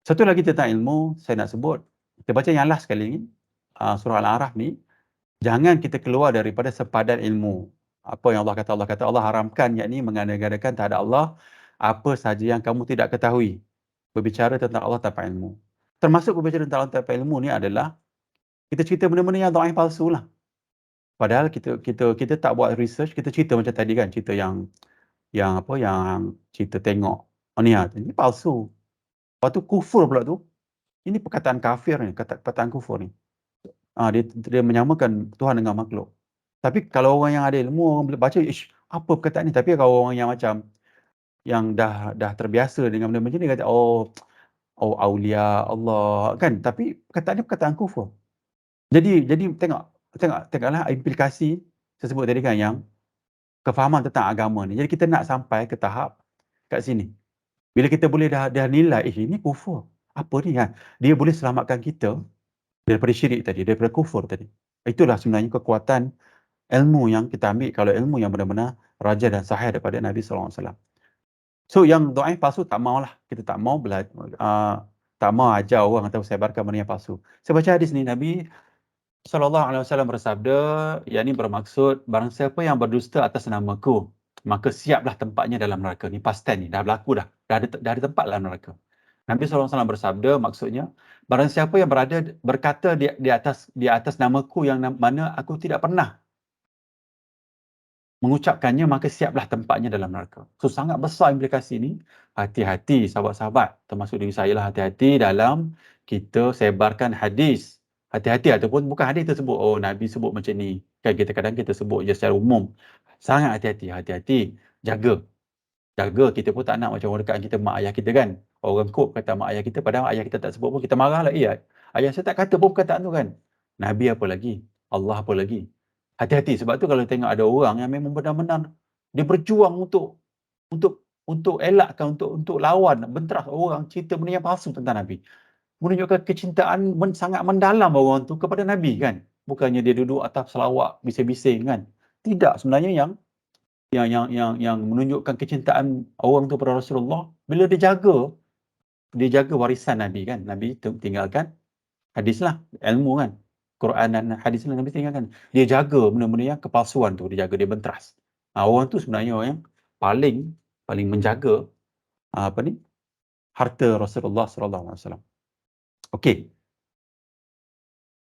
[SPEAKER 1] Satu lagi tentang ilmu saya nak sebut, kita baca yang last sekali ni, surah Al-A'raf ni, jangan kita keluar daripada sepadan ilmu. Apa yang Allah kata? Allah haramkan, yakni mengada-ngadakan terhadap Allah apa sahaja yang kamu tidak ketahui. Berbicara tentang Allah tanpa ilmu. Termasuk berbicara tentang Allah tanpa ilmu ni adalah kita cerita benda-benda yang dhaif, palsu lah. Padahal kita tak buat research, kita cerita macam tadi kan, cerita yang apa, yang kita tengok, ni ini palsu. Lepas tu kufur pula tu, ini perkataan kafir ni, perkataan kufur ni. Dia menyamakan Tuhan dengan makhluk. Tapi kalau orang yang ada ilmu, orang boleh baca, ish, apa perkataan ni? Tapi kalau orang yang macam, yang dah terbiasa dengan benda macam ni, kata, oh aulia Allah, kan? Tapi perkataan ni perkataan kufur. Jadi tengoklah implikasi saya sebut tadi kan, yang kefahaman tentang agama ni. Jadi kita nak sampai ke tahap kat sini. Bila kita boleh dah nilai, ini kufur. Apa ni kan? Dia boleh selamatkan kita daripada syirik tadi, daripada kufur tadi. Itulah sebenarnya kekuatan ilmu yang kita ambil, kalau ilmu yang benar-benar raja dan sahih daripada Nabi SAW. So yang dhaif palsu tak maulah. Kita tak mau tak mau ajar orang atau sebarkan benda yang palsu. Saya baca hadis ni, Nabi SAW bersabda, yang ini bermaksud, barang siapa yang berdusta atas namaku, maka siaplah tempatnya dalam neraka. Ni past tense ni, dah berlaku dah. Dah ada tempat dalam neraka. Nabi SAW bersabda, maksudnya, barang siapa yang berkata di atas namaku yang mana aku tidak pernah mengucapkannya, maka siaplah tempatnya dalam neraka. So sangat besar implikasi ni. Hati-hati sahabat-sahabat, termasuk diri saya lah, hati-hati dalam kita sebarkan hadis. Hati-hati, ataupun bukan hadis tersebut, oh Nabi sebut macam ni. Kan kadang kita sebut je secara umum. Sangat hati-hati. Jaga. Kita pun tak nak macam orang dekat kita, mak ayah kita kan. Orang kok kata mak ayah kita, padahal ayah kita tak sebut pun, kita marah lah. Ayah saya tak kata pun perkataan tu kan. Nabi apa lagi? Allah apa lagi? Hati-hati, sebab tu kalau tengok ada orang yang memang benar-benar dia berjuang untuk elakkan, untuk lawan, benteras orang cerita benda yang palsu tentang Nabi. Menunjukkan kecintaan sangat mendalam orang tu kepada Nabi kan. Bukannya dia duduk atas selawat bising-bising kan. Tidak, sebenarnya yang menunjukkan kecintaan orang tu pada Rasulullah, bila dia jaga warisan Nabi kan. Nabi tinggalkan hadis lah, ilmu kan. Quran dan hadis lah Nabi tinggalkan. Dia jaga benda-benda yang kepalsuan tu, dia jaga, dia benteras. Orang tu sebenarnya orang yang paling menjaga harta Rasulullah SAW. Okey.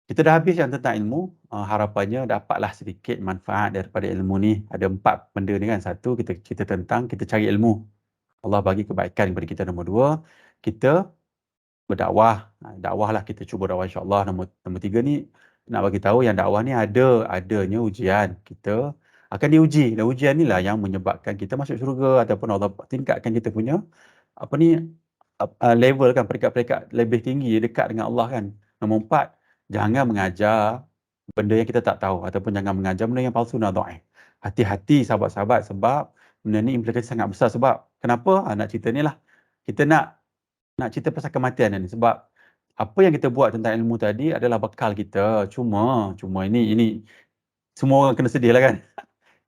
[SPEAKER 1] Kita dah habis yang tentang ilmu. Harapannya dapatlah sedikit manfaat daripada ilmu ni. Ada 4 benda ni kan. 1, kita cerita tentang kita cari ilmu. Allah bagi kebaikan kepada kita. Nombor 2, kita berdakwah. Dakwah lah, kita cuba dakwah insya-Allah. Nombor 3 ni nak bagi tahu yang dakwah ni adanya ujian. Kita akan diuji. Dan ujian ni lah yang menyebabkan kita masuk syurga, ataupun Allah tingkatkan kita punya level kan, peringkat-peringkat lebih tinggi dekat dengan Allah kan. Nombor 4, jangan mengajar benda yang kita tak tahu, ataupun jangan mengajar benda yang palsu dan dhaif. Hati-hati sahabat-sahabat, sebab benda ni implikasi sangat besar. Sebab kenapa nak cerita ni lah, kita nak cerita pasal kematian ni, sebab apa yang kita buat tentang ilmu tadi adalah bekal kita. Cuma ini semua orang kena sedih lah kan.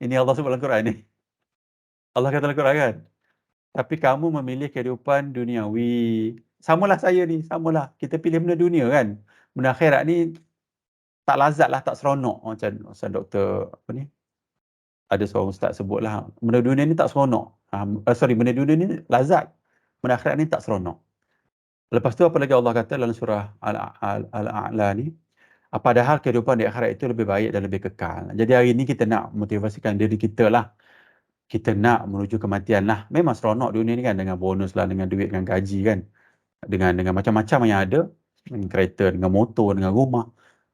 [SPEAKER 1] Ini Allah sebut dalam Quran ni. Allah kata dalam Quran kan, tapi kamu memilih kehidupan duniawi. Samalah saya ni, samalah. Kita pilih benda dunia kan. Benda akhirat ni tak lazat lah, tak seronok. Macam doktor apa ni, ada seorang ustaz sebut lah, benda dunia ni tak seronok. Benda dunia ni lazat, benda akhirat ni tak seronok. Lepas tu apa lagi Allah kata dalam surah Al-A'la ni, padahal kehidupan di akhirat itu lebih baik dan lebih kekal. Jadi hari ni kita nak motivasikan diri kita lah. Kita nak menuju kematian lah. Memang seronok dunia ni kan, dengan bonus lah, dengan duit, dengan gaji kan. Dengan macam-macam yang ada. Dengan kereta, dengan motor, dengan rumah,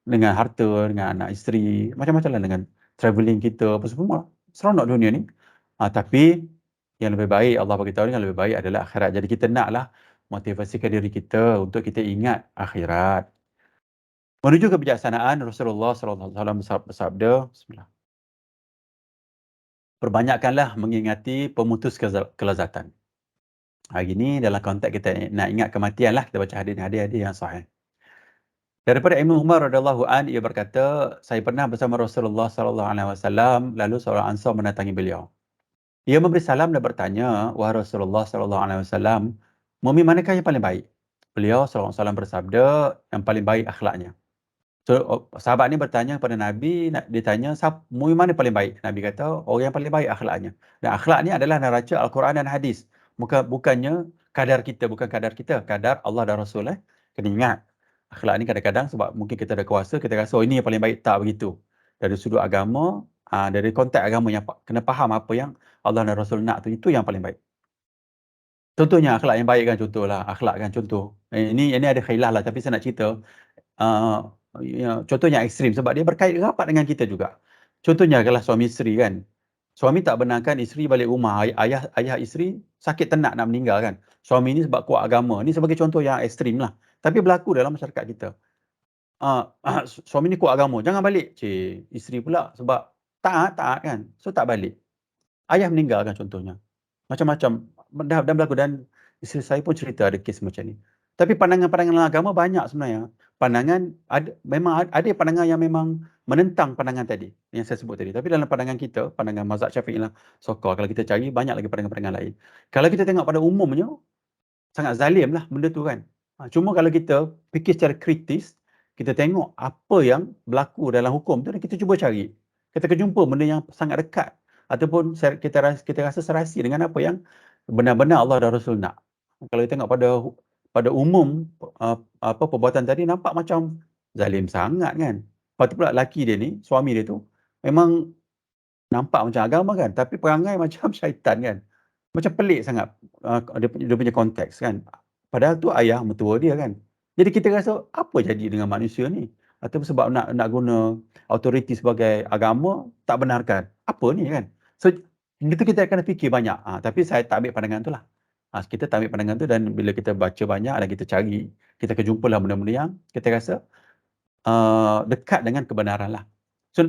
[SPEAKER 1] dengan harta, dengan anak isteri. Macam-macam lah, dengan travelling kita, apa semua. Seronok dunia ni. Tapi yang lebih baik, Allah beritahu ni, yang lebih baik adalah akhirat. Jadi kita naklah motivasikan diri kita untuk kita ingat akhirat. Menuju kebijaksanaan, Rasulullah SAW bersabda, Bismillah, perbanyakkanlah mengingati pemutus kelazatan. Hari ini dalam konteks kita nak ingat kematian lah, kita baca hadis-hadis yang sahih. Daripada Ibnu Umar radhiyallahu an, ia berkata, saya pernah bersama Rasulullah SAW, lalu seorang Ansar mendatangi beliau. Ia memberi salam dan bertanya, wahai Rasulullah SAW, mukmin manakah yang paling baik? Beliau SAW bersabda, yang paling baik akhlaknya. So, sahabat ni bertanya kepada Nabi, dia tanya, mukmin mana paling baik? Nabi kata, orang yang paling baik akhlaknya. Dan akhlak ni adalah neraca Al-Quran dan hadis. Bukannya kadar kita, kadar Allah dan Rasul. Kena ingat, akhlak ni kadang-kadang sebab mungkin kita ada kuasa, kita rasa, ini yang paling baik. Tak begitu. dari sudut agama, dari konteks agama yang kena faham apa yang Allah dan Rasul nak tu, itu yang paling baik. Contohnya akhlak yang baik kan, contohlah, akhlak kan contoh. Ini ada khilaf lah, tapi saya nak cerita, contohnya ekstrim sebab dia berkait rapat dengan kita juga. Contohnya kalau suami isteri kan, suami tak benarkan isteri balik rumah, ayah isteri sakit tenak nak meninggal kan. Suami ni sebab kuat agama. Ni sebagai contoh yang ekstrim lah. Tapi berlaku dalam masyarakat kita. Suami ni kuat agama, jangan balik. Isteri pula sebab taat kan. So tak balik. Ayah meninggal kan contohnya. Macam-macam dah berlaku dan isteri saya pun cerita ada kes macam ni. Tapi pandangan-pandangan dalam agama banyak sebenarnya. Pandangan memang ada pandangan yang memang menentang pandangan tadi yang saya sebut tadi. Tapi dalam pandangan kita, pandangan mazhab Syafi'i lah, sokor, kalau kita cari banyak lagi pandangan-pandangan lain. Kalau kita tengok pada umumnya, sangat zalim lah benda tu kan. Cuma kalau kita fikir secara kritis, kita tengok apa yang berlaku dalam hukum tu dan kita cuba cari. Kita akan jumpa benda yang sangat dekat ataupun kita rasa serasi dengan apa yang benar-benar Allah dan Rasul nak. Kalau kita tengok pada umum perbuatan tadi nampak macam zalim sangat kan. Lepas tu pula lelaki dia ni, suami dia tu memang nampak macam agama kan, tapi perangai macam syaitan kan. Macam pelik sangat dia punya konteks kan. Padahal tu ayah mertua dia kan. Jadi kita rasa apa jadi dengan manusia ni? Ataupun sebab nak guna autoriti sebagai agama, tak benarkan. Apa ni kan? So, itu kita akan fikir banyak. Tapi saya tak ambil pandangan tu lah. Kita tak ambil pandangan tu dan bila kita baca banyak dan kita cari, kita akan jumpa lah benda-benda yang kita rasa dekat dengan kebenaran lah. So,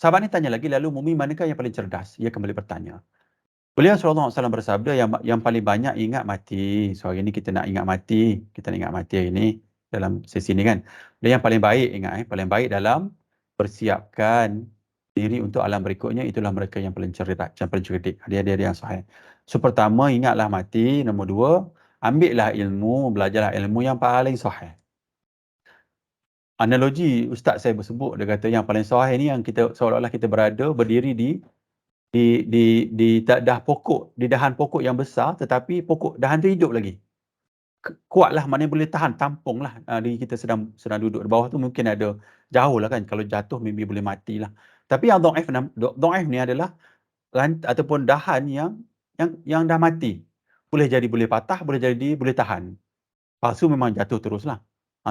[SPEAKER 1] sahabat ni tanya lagi, lalu mukmin manakah yang paling cerdas? Ia kembali bertanya. Beliau SAW bersabda yang paling banyak ingat mati. So hari ni kita nak ingat mati. Kita nak ingat mati hari ni dalam sesi ni kan. Dan yang paling baik ingat paling baik dalam persiapkan diri untuk alam berikutnya, itulah mereka yang paling cerdas, yang paling cerdik. Dia yang sahih. So pertama, ingatlah mati. Nombor dua, ambillah ilmu, belajarlah ilmu yang paling sahih. Analogi ustaz saya bersebut, dia kata yang paling sahih ni yang kita seolah-olah kita berada berdiri di dahan pokok yang besar, tetapi dahan tu hidup lagi. Kuatlah, maknanya boleh tahan, tampunglah diri kita sedang duduk. Di bawah tu mungkin ada jauh lah kan, kalau jatuh maybe boleh matilah. Tapi yang dhaif ni adalah ataupun dahan yang dah mati. Boleh patah, boleh tahan. Palsu memang jatuh teruslah.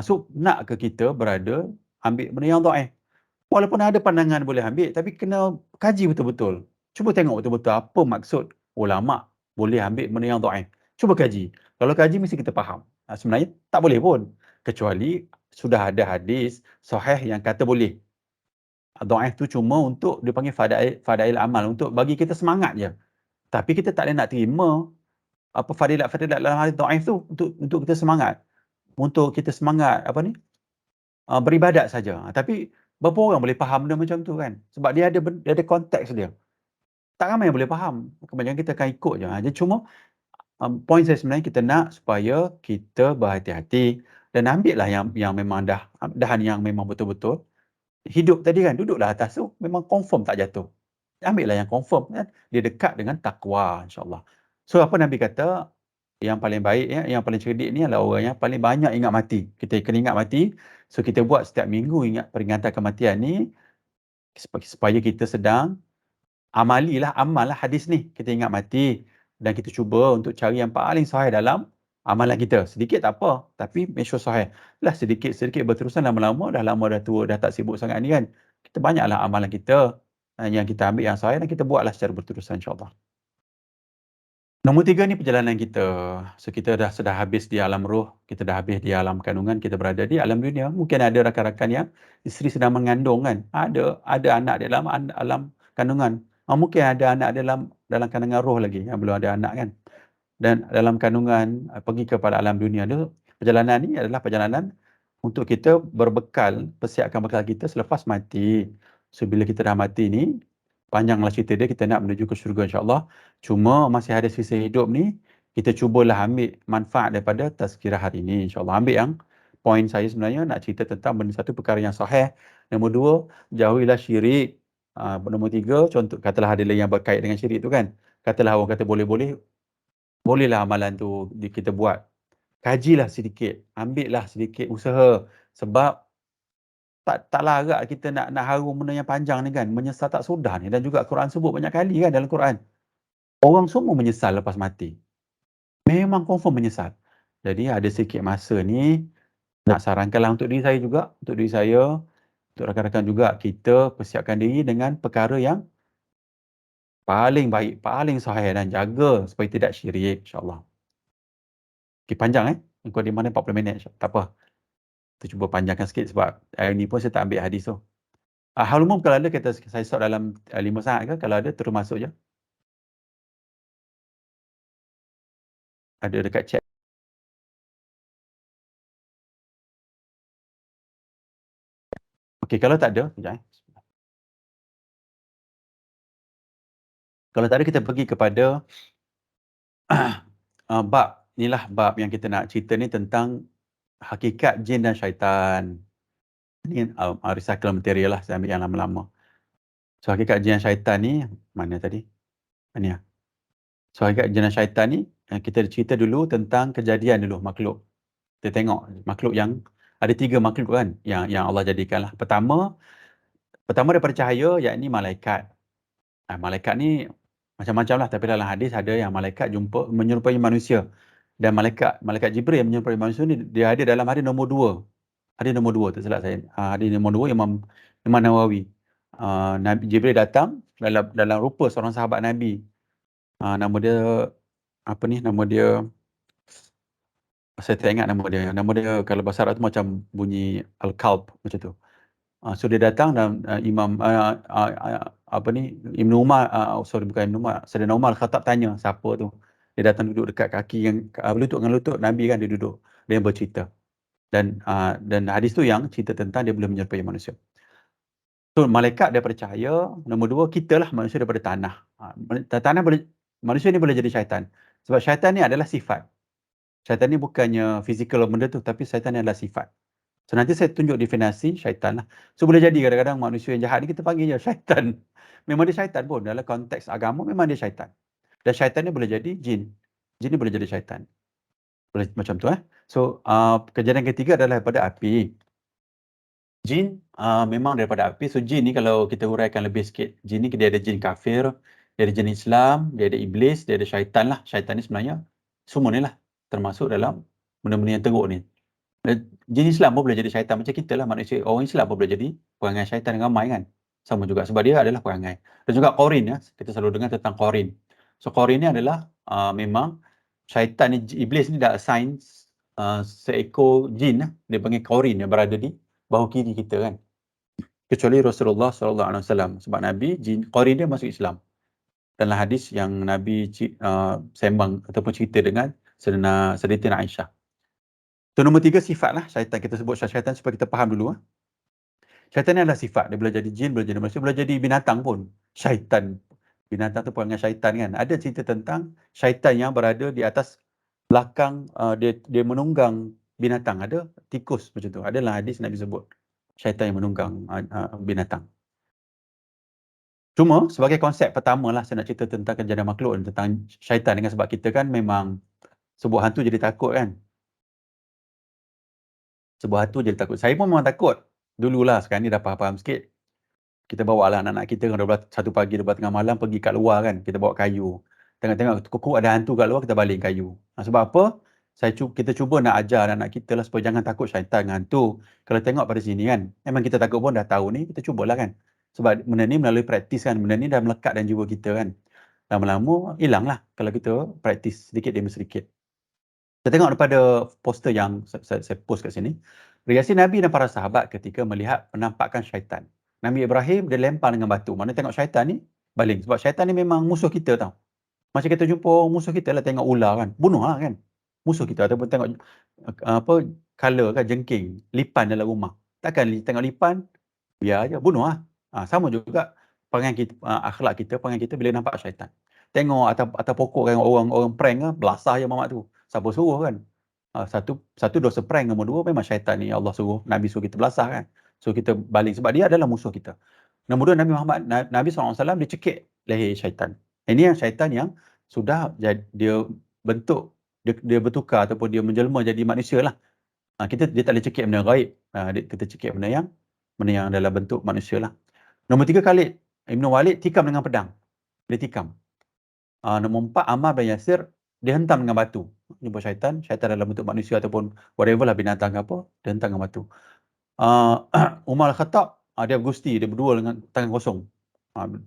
[SPEAKER 1] So nak ke kita berada ambil benda yang dhaif? Walaupun ada pandangan boleh ambil, tapi kena kaji betul-betul. Cuba tengok betul-betul apa maksud ulama' boleh ambil benda yang dhaif. Cuba kaji. Kalau kaji mesti kita faham. Sebenarnya tak boleh pun. Kecuali sudah ada hadis sahih yang kata boleh. Dhaif tu cuma untuk dipanggil fadail amal, untuk bagi kita semangat je. Tapi kita tak boleh nak terima apa fadilat-fadilat dalam hadis dhaif tu untuk kita semangat. Untuk kita semangat beribadat saja. Tapi berapa orang boleh faham benda macam tu kan? Sebab dia ada konteks dia. Tak ramai yang boleh faham. Kebanyakan kita akan ikut je. Jadi cuma poin saya sebenarnya kita nak supaya kita berhati-hati dan ambil lah yang memang dahan yang memang betul-betul hidup tadi kan. Duduklah atas tu memang confirm tak jatuh. Ambil lah yang confirm kan. Dia dekat dengan takwa, insyaAllah. So apa Nabi kata, yang paling baik, yang paling cerdik ni adalah orang yang paling banyak ingat mati. Kita kena ingat mati. So kita buat setiap minggu ingat peringatan kematian ni supaya kita sedang amal lah hadis ni. Kita ingat mati dan kita cuba untuk cari yang paling sahih dalam amalan kita. Sedikit tak apa, tapi make sure sahih. Lah sedikit berterusan lama-lama, dah tua, dah tak sibuk sangat ni kan. Kita banyaklah amalan kita yang kita ambil yang sahih dan kita buatlah secara berterusan, insyaAllah. Nombor 3 ni perjalanan kita. So kita sudah habis di alam roh, kita dah habis di alam kandungan, kita berada di alam dunia. Mungkin ada rakan-rakan yang isteri sedang mengandung kan. Ada anak di dalam alam kandungan. Mungkin ada anak dalam kandungan roh lagi yang belum ada anak kan. Dan dalam kandungan pergi kepada alam dunia tu, perjalanan ni adalah perjalanan untuk kita berbekal, persiapkan bekal kita selepas mati. So bila kita dah mati ni, panjanglah cerita dia, kita nak menuju ke syurga insyaAllah. Cuma masih ada sisa hidup ni, kita cubalah ambil manfaat daripada tazkirah hari ini insyaAllah. Ambil yang poin saya sebenarnya nak cerita tentang benda satu perkara yang sahih. Nombor 2, jauhilah syirik. Nombor 3, contoh katalah ada yang berkait dengan syirik tu kan. Katalah orang kata bolehlah amalan tu kita buat. Kajilah sedikit, ambillah sedikit usaha. Sebab tak larat kita nak harum benda yang panjang ni kan, menyesal tak sudah ni, dan juga Quran sebut banyak kali kan dalam Quran. Orang semua menyesal lepas mati. Memang confirm menyesal. Jadi ada sikit masa ni, nak sarankanlah untuk diri saya juga, untuk diri saya, untuk rakan-rakan juga, kita persiapkan diri dengan perkara yang paling baik, paling sahih, dan jaga supaya tidak syirik, insyaAllah. Okay, panjang Kau di mana 40 minit, tak apa. Kita cuba panjangkan sikit sebab hari ni pun saya tak ambil hadis tu. Hal umum kalau ada, saya stop dalam 5 saat ke? Kalau ada, terus masuk je. Ada dekat chat. Okey, kalau tak ada, sekejap Kalau tak ada, kita pergi kepada bab. Inilah bab yang kita nak cerita ni tentang hakikat jin dan syaitan. Ini recycle material lah, saya ambil yang lama-lama. So, hakikat jin dan syaitan ni, mana tadi? Ni lah. So, hakikat jin dan syaitan ni, kita cerita dulu tentang kejadian dulu makhluk. Kita tengok makhluk yang, ada 3 makhluk kan, yang Allah jadikan lah. Pertama daripada cahaya, yakni malaikat. Malaikat ni macam-macam lah, tapi dalam hadis ada yang malaikat menyerupai manusia. Dan malaikat Jibril yang menyerupai manusia ni, dia ada dalam hadis nombor 2. Hadis nombor 2, tak silap saya. Hadis nombor 2, Imam Nawawi. Nabi Jibril datang dalam rupa seorang sahabat Nabi. Nama dia, nama dia, saya tak ingat nama dia. Nama dia kalau bahasa Arab tu macam bunyi Al-Kalb, macam tu. So dia datang dan Ibn Umar, bukan Ibn Umar, Sayyidina Umar Al-Khattab tanya siapa tu. Dia datang duduk dekat kaki yang lutut dengan lutut Nabi kan, dia duduk. Dia bercerita. Dan hadis tu yang cerita tentang dia boleh menyerupai manusia. So malaikat daripada cahaya, nombor 2 kita lah manusia daripada tanah. Tanah boleh, manusia ni boleh jadi syaitan. Sebab syaitan ni adalah sifat. Syaitan ni bukannya fizikal benda tu, tapi syaitan ni adalah sifat. So nanti saya tunjuk definisi syaitan lah. So boleh jadi kadang-kadang manusia yang jahat ni kita panggil je syaitan. Memang dia syaitan pun. Dalam konteks agama memang dia syaitan. Dan syaitan ni boleh jadi jin. Jin ni boleh jadi syaitan. Boleh macam tu So kejadian ketiga adalah daripada api. Jin memang daripada api. So jin ni kalau kita huraikan lebih sikit. Jin ni dia ada jin kafir, dia ada jin Islam, dia ada iblis, dia ada syaitan lah. Syaitan ni sebenarnya semua ni lah termasuk dalam benda-benda yang teruk ni. Jin Islam pun boleh jadi syaitan macam kita lah, manusia. Orang Islam pun boleh jadi perangai syaitan ramai kan. Sama juga sebab dia adalah perangai. Dan juga qarin kita selalu dengar tentang qarin. So qarin ni adalah memang syaitan ni, iblis ni dah assign seekor jin dia panggil qarin yang berada di bahu kiri kita kan. Kecuali Rasulullah SAW. Sebab Nabi, jin qarin dia masuk Islam. Dalam hadis yang Nabi sembang ataupun cerita dengan Sayyidatina Aisyah. So nombor 3 sifat lah syaitan. Kita sebut syaitan supaya kita faham dulu. Syaitan ni adalah sifat. Dia boleh jadi jin, boleh jadi manusia, boleh jadi binatang pun. Syaitan. Binatang tu perangai syaitan kan. Ada cerita tentang syaitan yang berada di atas belakang, dia menunggang binatang. Ada tikus macam tu. Adalah hadis Nabi sebut. Syaitan yang menunggang binatang. Cuma sebagai konsep pertama lah saya nak cerita tentang kejadian makhluk, tentang syaitan dengan sebab kita kan memang sebut hantu jadi takut kan. Sebuah hantu jadi takut. Saya pun memang takut. Dululah, sekarang ni dah faham-faham sikit. Kita bawa lah anak-anak kita kan 1 pagi, 12 tengah malam pergi kat luar kan. Kita bawa kayu. Tengok-tengok kuku ada hantu kat luar, kita baling kayu. Sebab apa? Kita cuba nak ajar anak-anak kita lah supaya jangan takut syaitan dengan hantu. Kalau tengok pada sini kan, memang kita takut pun dah tahu ni, kita cubalah kan. Sebab benda ni melalui praktis kan. Benda ni dah melekat dalam jiwa kita kan. Lama-lama hilang lah kalau kita praktis sedikit demi sedikit. Kita tengok daripada poster yang saya post kat sini. Reaksi Nabi dan para sahabat ketika melihat penampakan syaitan. Nabi Ibrahim dia lempar dengan batu. Mana tengok syaitan ni baling. Sebab syaitan ni memang musuh kita tau. Macam kita jumpa musuh kita lah, tengok ular kan. Bunuh lah kan. Musuh kita. Ataupun tengok color kan, jengking. Lipan dalam rumah. Takkan tengok lipan, biar je. Bunuh lah. Sama juga perangai kita, akhlak kita, perangai kita bila nampak syaitan. Tengok atas pokok kan orang prank kan, belasah je mamak tu. Siapa suruh kan? Satu dosa prank. Nombor 2 memang syaitan ni Allah suruh, Nabi suruh kita belasah kan. So kita baling sebab dia adalah musuh kita. Nombor 2, Nabi SAW dia cekik leher syaitan. Ini yang syaitan yang sudah dia bentuk, dia bertukar ataupun dia menjelma jadi manusia lah. Dia tak boleh cekik benda gaib. Kita cekik benda yang benda yang dalam bentuk manusia lah. Nombor 3, Khalid Ibn Walid tikam dengan pedang. Dia tikam. Nombor 4, Ammar bin Yasir, dia hentam dengan batu. Jumpa syaitan dalam bentuk manusia ataupun whatever lah, binatang ke apa, dia hentam dengan batu. Umar Al-Khattab, dia bergusti, dia berdua dengan tangan kosong.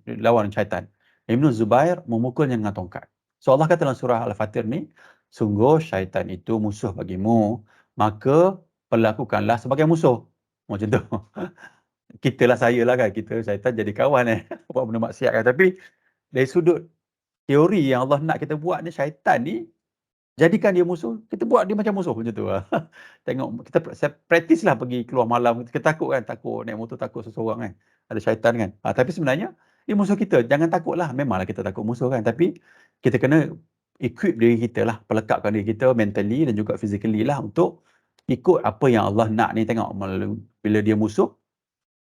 [SPEAKER 1] Lawan syaitan. Ibn Zubair memukulnya dengan tongkat. So Allah kata dalam surah Al-Fatir ni, sungguh syaitan itu musuh bagimu, maka perlakukanlah sebagai musuh. Macam tu. Kita lah, saya lah kan, kita syaitan jadi kawan buat benda maksiat kan. Tapi dari sudut teori yang Allah nak kita buat ni, syaitan ni jadikan dia musuh, kita buat dia macam musuh macam tu lah. Tengok, saya praktis lah pergi keluar malam, kita takut kan, takut naik motor, takut seseorang kan, ada syaitan kan. Tapi sebenarnya dia musuh kita, jangan takut lah. Memanglah kita takut musuh kan, tapi kita kena equip diri kita lah, pelekapkan diri kita mentally dan juga physically lah untuk ikut apa yang Allah nak ni. Tengok, bila dia musuh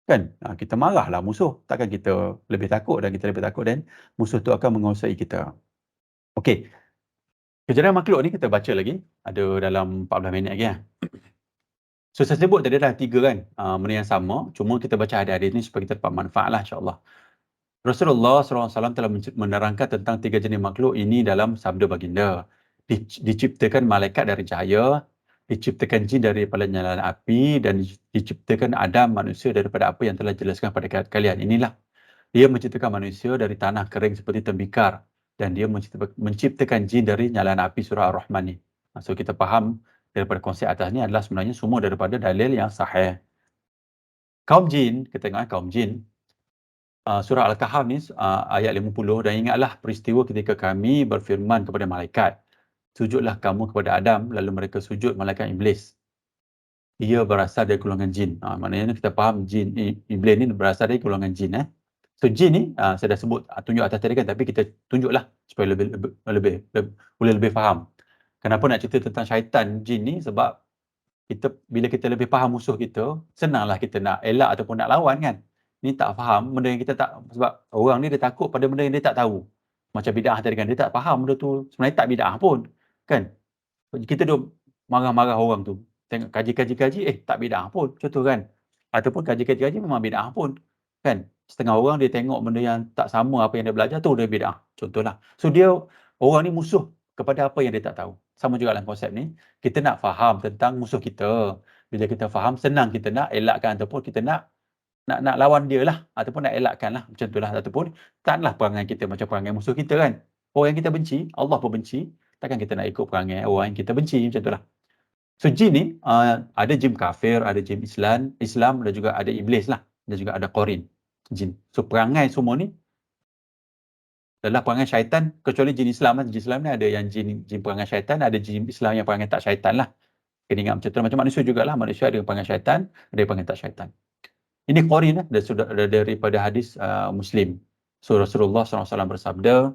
[SPEAKER 1] kan, kita marah lah musuh, takkan kita lebih takut, dan kita lebih takut dan musuh tu akan menguasai kita. Okey, kejadian makhluk ni kita baca lagi, ada dalam 14 minit lagi lah. So saya sebut tadi dah 3 kan, benda yang sama, cuma kita baca hadis-hadis ni supaya kita dapat manfaat lah, insyaAllah. Rasulullah SAW telah menerangkan tentang 3 jenis makhluk ini dalam sabda baginda. Diciptakan malaikat dari cahaya, diciptakan jin daripada nyalaan api, dan diciptakan Adam manusia daripada apa yang telah jelaskan pada kalian. Inilah, dia menciptakan manusia dari tanah kering seperti tembikar, dan dia menciptakan jin dari nyalaan api, surah Ar-Rahman ni. So kita faham daripada konsep atas ni adalah sebenarnya semua daripada dalil yang sahih. Kaum jin, kita tengok kaum jin, surah Al-Kahf ni ayat 50, dan ingatlah peristiwa ketika kami berfirman kepada malaikat, sujudlah kamu kepada Adam, lalu mereka sujud malaikat iblis. Ia berasal dari golongan jin. Maknanya kita faham jin, iblis ni berasal dari golongan jin. So jin ni saya dah sebut, tunjuk atas tadi kan, tapi kita tunjuklah supaya boleh lebih faham. Kenapa nak cerita tentang syaitan jin ni? Sebab bila kita lebih faham musuh kita, senanglah kita nak elak ataupun nak lawan kan. Ni tak faham benda yang kita tak, sebab orang ni dia takut pada benda yang dia tak tahu. Macam bid'ah tadi kan, dia tak faham benda tu sebenarnya tak bid'ah pun kan. Kita duk marah-marah orang tu, tengok kaji, tak bid'ah pun, contoh kan. Ataupun kaji memang bid'ah pun kan. Setengah orang dia tengok benda yang tak sama apa yang dia belajar tu, dia bid'ah, contohlah. So orang ni musuh kepada apa yang dia tak tahu. Sama juga dalam konsep ni, kita nak faham tentang musuh kita. Bila kita faham, senang kita nak elakkan ataupun kita nak lawan dia lah, ataupun nak elakkan lah, macam tu lah. Ataupun taklah perangai kita macam perangai musuh kita kan. Orang yang kita benci, Allah pun benci, takkan kita nak ikut perangai orang yang kita benci, macam tu lah. So jin ni, ada jin kafir, ada jin Islam dan juga ada iblis lah, dan juga ada qarin jin. So perangai semua ni adalah perangai syaitan, kecuali jin Islam lah. Jin Islam ni ada yang jin perangai syaitan, ada jin Islam yang perangai tak syaitan lah. Kena ingat macam tu, macam manusia jugalah, manusia ada yang perangai syaitan, ada yang perangai tak syaitan. Ini qarin daripada hadis Muslim. So Rasulullah SAW bersabda,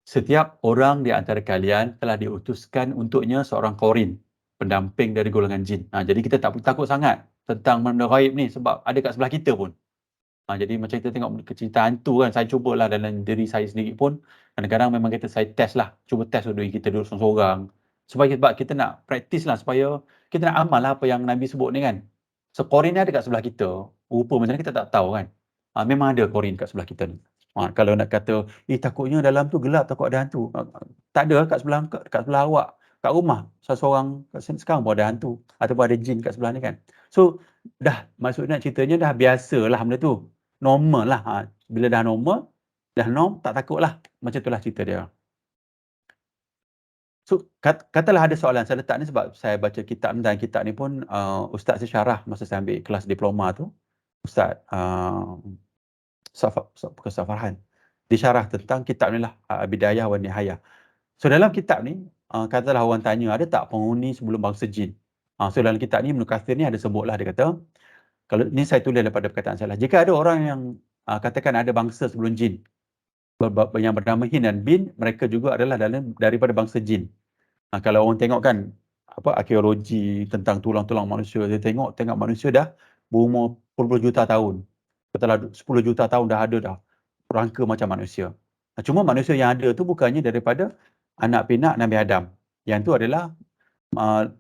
[SPEAKER 1] setiap orang di antara kalian telah diutuskan untuknya seorang qarin, pendamping dari golongan jin. Jadi kita tak takut sangat tentang benda ghaib ni, sebab ada kat sebelah kita pun. Jadi macam kita tengok cerita hantu kan, saya cubalah dalam diri saya sendiri pun, kadang-kadang memang saya test lah, cuba test diri kita duduk seorang-seorang, sebab kita nak praktis lah, supaya kita nak amal lah apa yang Nabi sebut ni kan. So qarin ni ada kat sebelah kita, rupa macam mana kita tak tahu kan. Memang ada qarin kat sebelah kita ni. Kalau nak kata, takutnya dalam tu gelap, takut ada hantu. Tak ada, kat sebelah awak, kat rumah, seorang sekarang pun ada hantu, ataupun ada jin kat sebelah ni kan. So, maksudnya ceritanya dah biasalah benda tu. Normal lah. Bila dah normal, dah norm, tak takut lah. Macam tu lah cerita dia. So, katalah ada soalan saya letak ni sebab saya baca kitab ni, dan kitab ni pun Ustaz saya syarah masa saya ambil kelas diploma tu. Ustaz Farhan. Dia syarah tentang kitab ni lah, Bidayah wa Nihayah. So, dalam kitab ni, katalah orang tanya, ada tak penghuni sebelum bangsa jin? So, dalam kitab ni, Ibn Kathir ni ada sebut lah, dia kata, kalau ni saya tulis daripada perkataan saya lah, jika ada orang yang katakan ada bangsa sebelum jin, yang bernama Hin dan Bin, mereka juga adalah daripada bangsa jin. Kalau orang tengok kan, arkeologi tentang tulang-tulang manusia, dia tengok manusia dah berumur puluh juta tahun. Katalah 10 juta tahun dah ada dah rangka macam manusia. Cuma manusia yang ada tu bukannya daripada anak pinak Nabi Adam. Yang tu adalah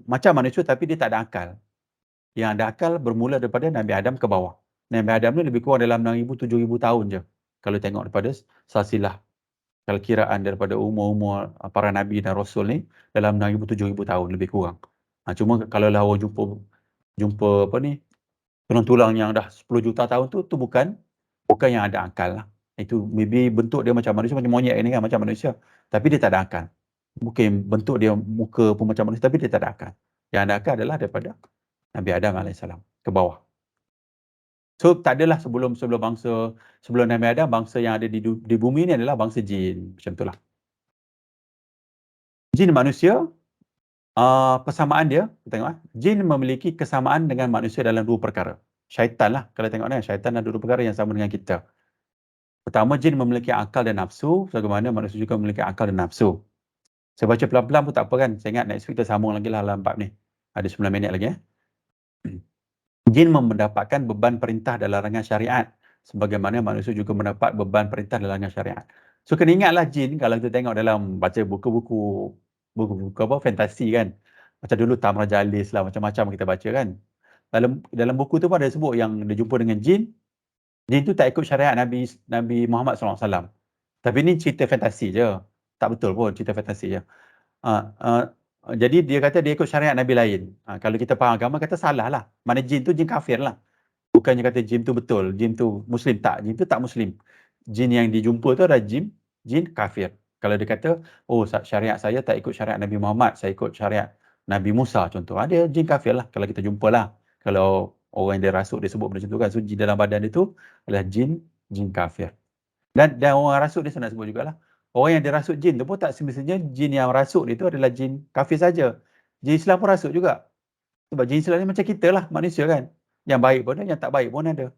[SPEAKER 1] macam manusia tapi dia tak ada akal. yang ada akal bermula daripada Nabi Adam ke bawah. Nabi Adam ni lebih kurang dalam 6,000 7,000 tahun je. Kalau tengok daripada silsilah kalau kiraan daripada umur-umur para nabi dan rasul ni dalam 6,000 7,000 tahun lebih kurang. Cuma kalau lah orang jumpa apa ni tulang-tulang yang dah 10 juta tahun tu bukan yang ada akal lah. Itu maybe bentuk dia macam manusia, macam monyet ni kan, macam manusia. Tapi dia tak ada akal. Mungkin bentuk dia muka pun macam manusia, tapi dia tak ada akal. Yang ada akal adalah daripada Nabi Adam AS ke bawah. So tak adalah sebelum Nabi Adam, bangsa yang ada di bumi ni adalah bangsa jin. Macam itulah. Jin manusia, persamaan dia, kita tengok jin memiliki kesamaan dengan manusia dalam dua perkara. Syaitan lah, kalau tengok ni, syaitan ada dua perkara yang sama dengan kita. Pertama, jin memiliki akal dan nafsu, sebagaimana manusia juga memiliki akal dan nafsu. Saya baca pelan-pelan pun tak apa kan. Saya ingat next week kita sambung lagi lah dalam bab ni. Ada 9 minit lagi. Jin mendapatkan beban perintah dan larangan syariat. Sebagaimana manusia juga mendapat beban perintah dan larangan syariat. So kena ingatlah jin, kalau kita tengok dalam baca buku-buku apa, fantasi kan. Macam dulu Tamra Jalis lah, macam-macam kita baca kan. Dalam buku tu pun ada sebut yang dia jumpa dengan jin. Jin tu tak ikut syariat Nabi Muhammad SAW. Tapi ni cerita fantasi je. Tak betul pun, cerita fantasi je. Jadi dia kata dia ikut syariat Nabi lain. Kalau kita faham agama, kata salah lah. Mana jin tu jin kafir lah. Bukannya kata jin tu betul, jin tu Muslim. Tak, jin tu tak Muslim. Jin yang dijumpa tu adalah jin kafir. Kalau dia kata, oh syariat saya tak ikut syariat Nabi Muhammad, saya ikut syariat Nabi Musa contoh. Dia jin kafir lah kalau kita jumpa lah. Kalau orang yang dia rasuk dia sebut benda macam tu kan. So jin dalam badan dia tu adalah jin kafir. Dan orang rasuk dia saya nak sebut jugalah. Orang yang dirasuk jin tu pun tak semestinya jin yang rasuk dia tu adalah jin kafir saja. Jin Islam pun rasuk juga. Sebab jin Islam ni macam kita lah, manusia kan. Yang baik pun ada, yang tak baik pun ada.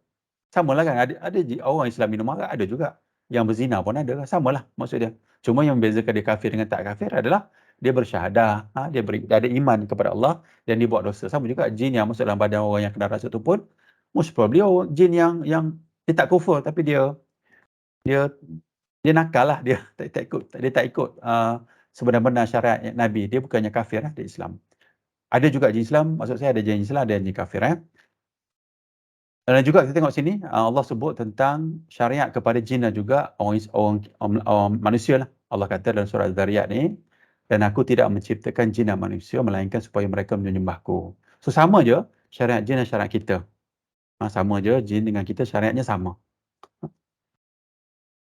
[SPEAKER 1] Samalah kan, ada orang Islam minum arak ada juga. Yang berzina pun ada, samalah maksud dia. Cuma yang membezakan dia kafir dengan tak kafir adalah dia bersyahadah, dia ada iman kepada Allah dan dia buat dosa. Sama juga jin yang masuk dalam badan orang yang kena rasuk tu pun most probably jin yang dia tak kufur tapi dia nakal lah, dia tak ikut sebenar-benar syariat Nabi. Dia bukannya kafir lah, dia Islam. Ada juga jin Islam, maksud saya ada jin Islam, ada jin kafir. Dan juga kita tengok sini, Allah sebut tentang syariat kepada jin dan juga orang manusia lah. Allah kata dalam surah Az-Zariyat ni, dan aku tidak menciptakan jin dan manusia, melainkan supaya mereka menyembahku. So sama je syariat jin dan syariat kita. Sama je, jin dengan kita syariatnya sama.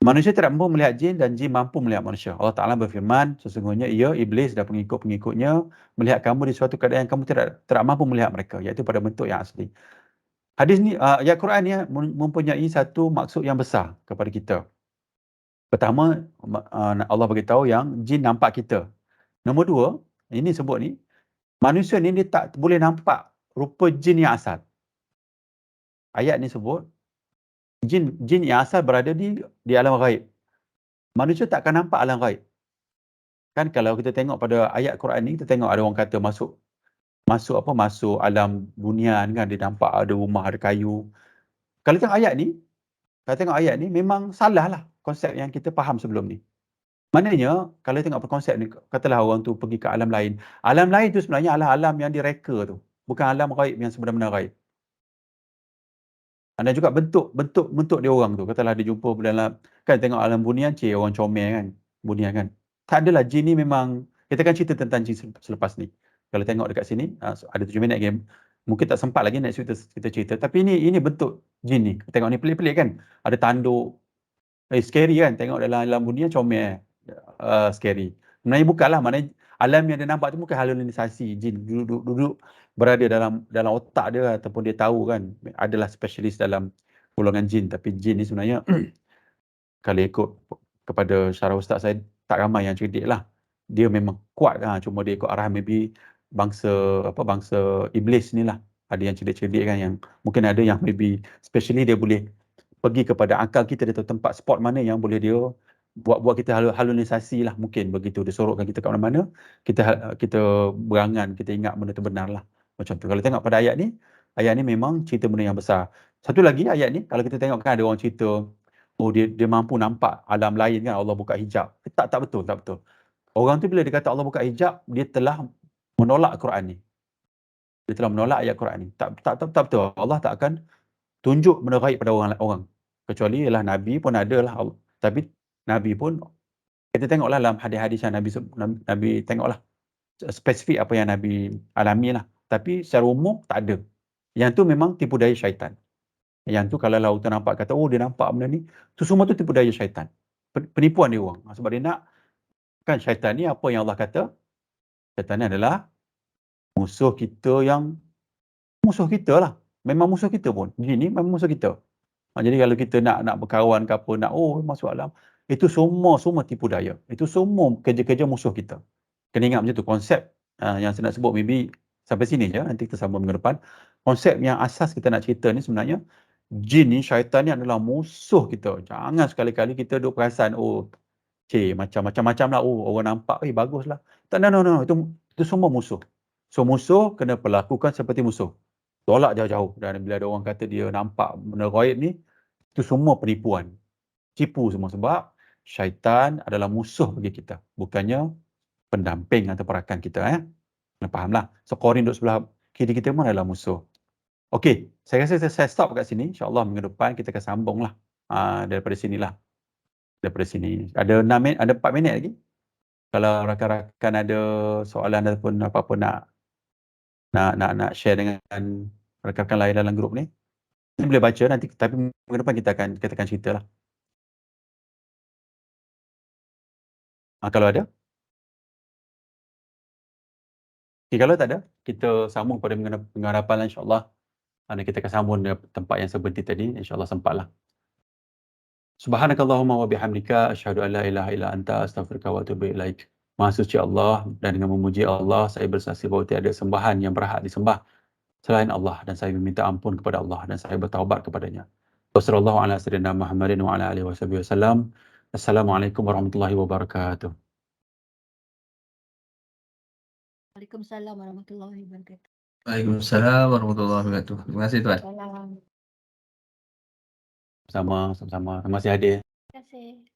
[SPEAKER 1] Manusia tidak mampu melihat jin dan jin mampu melihat manusia. Allah Ta'ala berfirman, sesungguhnya ia, iblis dan pengikut-pengikutnya melihat kamu di suatu keadaan yang kamu tidak mampu melihat mereka, iaitu pada bentuk yang asli. Hadis ni, ayat Quran ni mempunyai satu maksud yang besar kepada kita. Pertama, Allah beritahu yang jin nampak kita. Nombor dua, ini sebut ni, manusia ni dia tak boleh nampak rupa jin yang asal. Ayat ni sebut, jin yang asal berada di alam ghaib. Manusia tak akan nampak alam ghaib. Kan kalau kita tengok pada ayat Quran ni, kita tengok ada orang kata masuk alam bunian kan, dia nampak ada rumah, ada kayu. Kalau tengok ayat ni memang salah lah konsep yang kita faham sebelum ni. Maknanya kalau tengok konsep ni, katalah orang tu pergi ke alam lain. Alam lain tu sebenarnya adalah alam yang direka tu. Bukan alam ghaib yang sebenar-benar ghaib. Dan juga bentuk dia orang tu. Katalah dia jumpa dalam, kan tengok alam bunian, orang comel kan. Bunian kan. Tak adalah, jin ni memang, kita kan cerita tentang jin selepas ni. Kalau tengok dekat sini, ada 7 minit lagi. Mungkin tak sempat lagi next week kita cerita. Tapi ini bentuk jin ni. Tengok ni pelik-pelik kan. Ada tanduk. Scary kan. Tengok dalam alam bunian comel. Scary. Sebenarnya bukanlah, maknanya alam yang dia nampak tu bukan halusinasi. Jin duduk berada dalam otak dia ataupun dia tahu kan, adalah spesialis dalam golongan jin. Tapi jin ni sebenarnya kalau ikut kepada syarah ustaz saya, tak ramai yang cerdik lah. Dia memang kuat lah, cuma dia ikut arahan maybe bangsa iblis ni lah. Ada yang cerdik-cerdik kan, yang mungkin ada yang maybe specially dia boleh pergi kepada akal kita, dia tahu tempat spot mana yang boleh dia buat kita halusinasi lah, mungkin begitu. Dia sorokkan kita kat mana-mana, kita berangan, kita ingat benda tu benar lah. Macam tu. Kalau tengok pada ayat ni memang cerita benda yang besar. Satu lagi ayat ni, kalau kita tengok kan ada orang cerita, dia mampu nampak alam lain kan, Allah buka hijab. Tak betul. Orang tu bila dia kata Allah buka hijab, dia telah menolak Quran ni. Dia telah menolak ayat Quran ni. Tak betul. Allah tak akan tunjuk benda gaib pada orang. Kecuali ialah Nabi pun ada lah. Tapi Nabi pun, kita tengoklah dalam hadis-hadis yang Nabi tengoklah spesifik apa yang Nabi alami lah. Tapi secara umum tak ada. Yang tu memang tipu daya syaitan. Yang tu kalau lautan nampak kata, oh dia nampak benda ni, tu semua tu tipu daya syaitan. Penipuan dia orang. Sebab dia nak, kan syaitan ni apa yang Allah kata? Syaitan ni adalah musuh kita yang, musuh kita lah. Memang musuh kita pun. Jin ni memang musuh kita. Jadi kalau kita nak berkawan ke apa, nak masuk alam, itu semua tipu daya. Itu semua kerja-kerja musuh kita. Kena ingat macam tu. Konsep yang saya nak sebut maybe sampai sini je, nanti kita sambung minggu depan. Konsep yang asas kita nak cerita ni sebenarnya, jin ni, syaitan ni adalah musuh kita. Jangan sekali-kali kita duk perasan, macam-macam lah, orang nampak, bagus lah. Tak, no. Itu semua musuh. So musuh kena perlakukan seperti musuh. Tolak jauh-jauh. Dan bila ada orang kata dia nampak benda gaib ni, itu semua penipuan. Tipu semua, sebab syaitan adalah musuh bagi kita. Bukannya pendamping atau perakan kita. Kena faham lah. So Qorin duduk sebelah kiri kita pun adalah musuh. Okey, saya rasa saya stop kat sini. InsyaAllah minggu depan kita akan sambung lah. Daripada sinilah. Daripada sini. Ada 6 minit, ada 4 minit lagi. Kalau rakan-rakan ada soalan ataupun apa-apa nak share dengan rakan-rakan lain dalam grup ni, kita boleh baca nanti, tapi minggu depan kita akan cerita lah. Kalau ada. Okay, kalau tak ada, kita sambung pada minggu hadapan lah, insyaAllah. Dan kita akan sambung dari tempat yang saya berhenti tadi, insyaAllah sempat lah. Subhanakallahumma wa bihamdika asyhadu an la ilaha illa anta astaghfiruka wa atubu ilaik. Maha suci Allah, dan dengan memuji Allah saya bersaksi bahawa tiada sembahan yang berhak disembah selain Allah, dan saya meminta ampun kepada Allah dan saya bertaubat kepadanya. Wassallallahu ala sayyidina Muhammadin wa ala alihi wasallam. Assalamualaikum warahmatullahi wabarakatuh.
[SPEAKER 2] Waalaikumsalam warahmatullahi wabarakatuh.
[SPEAKER 3] Waalaikumsalam warahmatullahi wabarakatuh. Terima kasih Tuan.
[SPEAKER 2] Salam.
[SPEAKER 1] Sama-sama. Terima kasih hadir.
[SPEAKER 2] Terima kasih.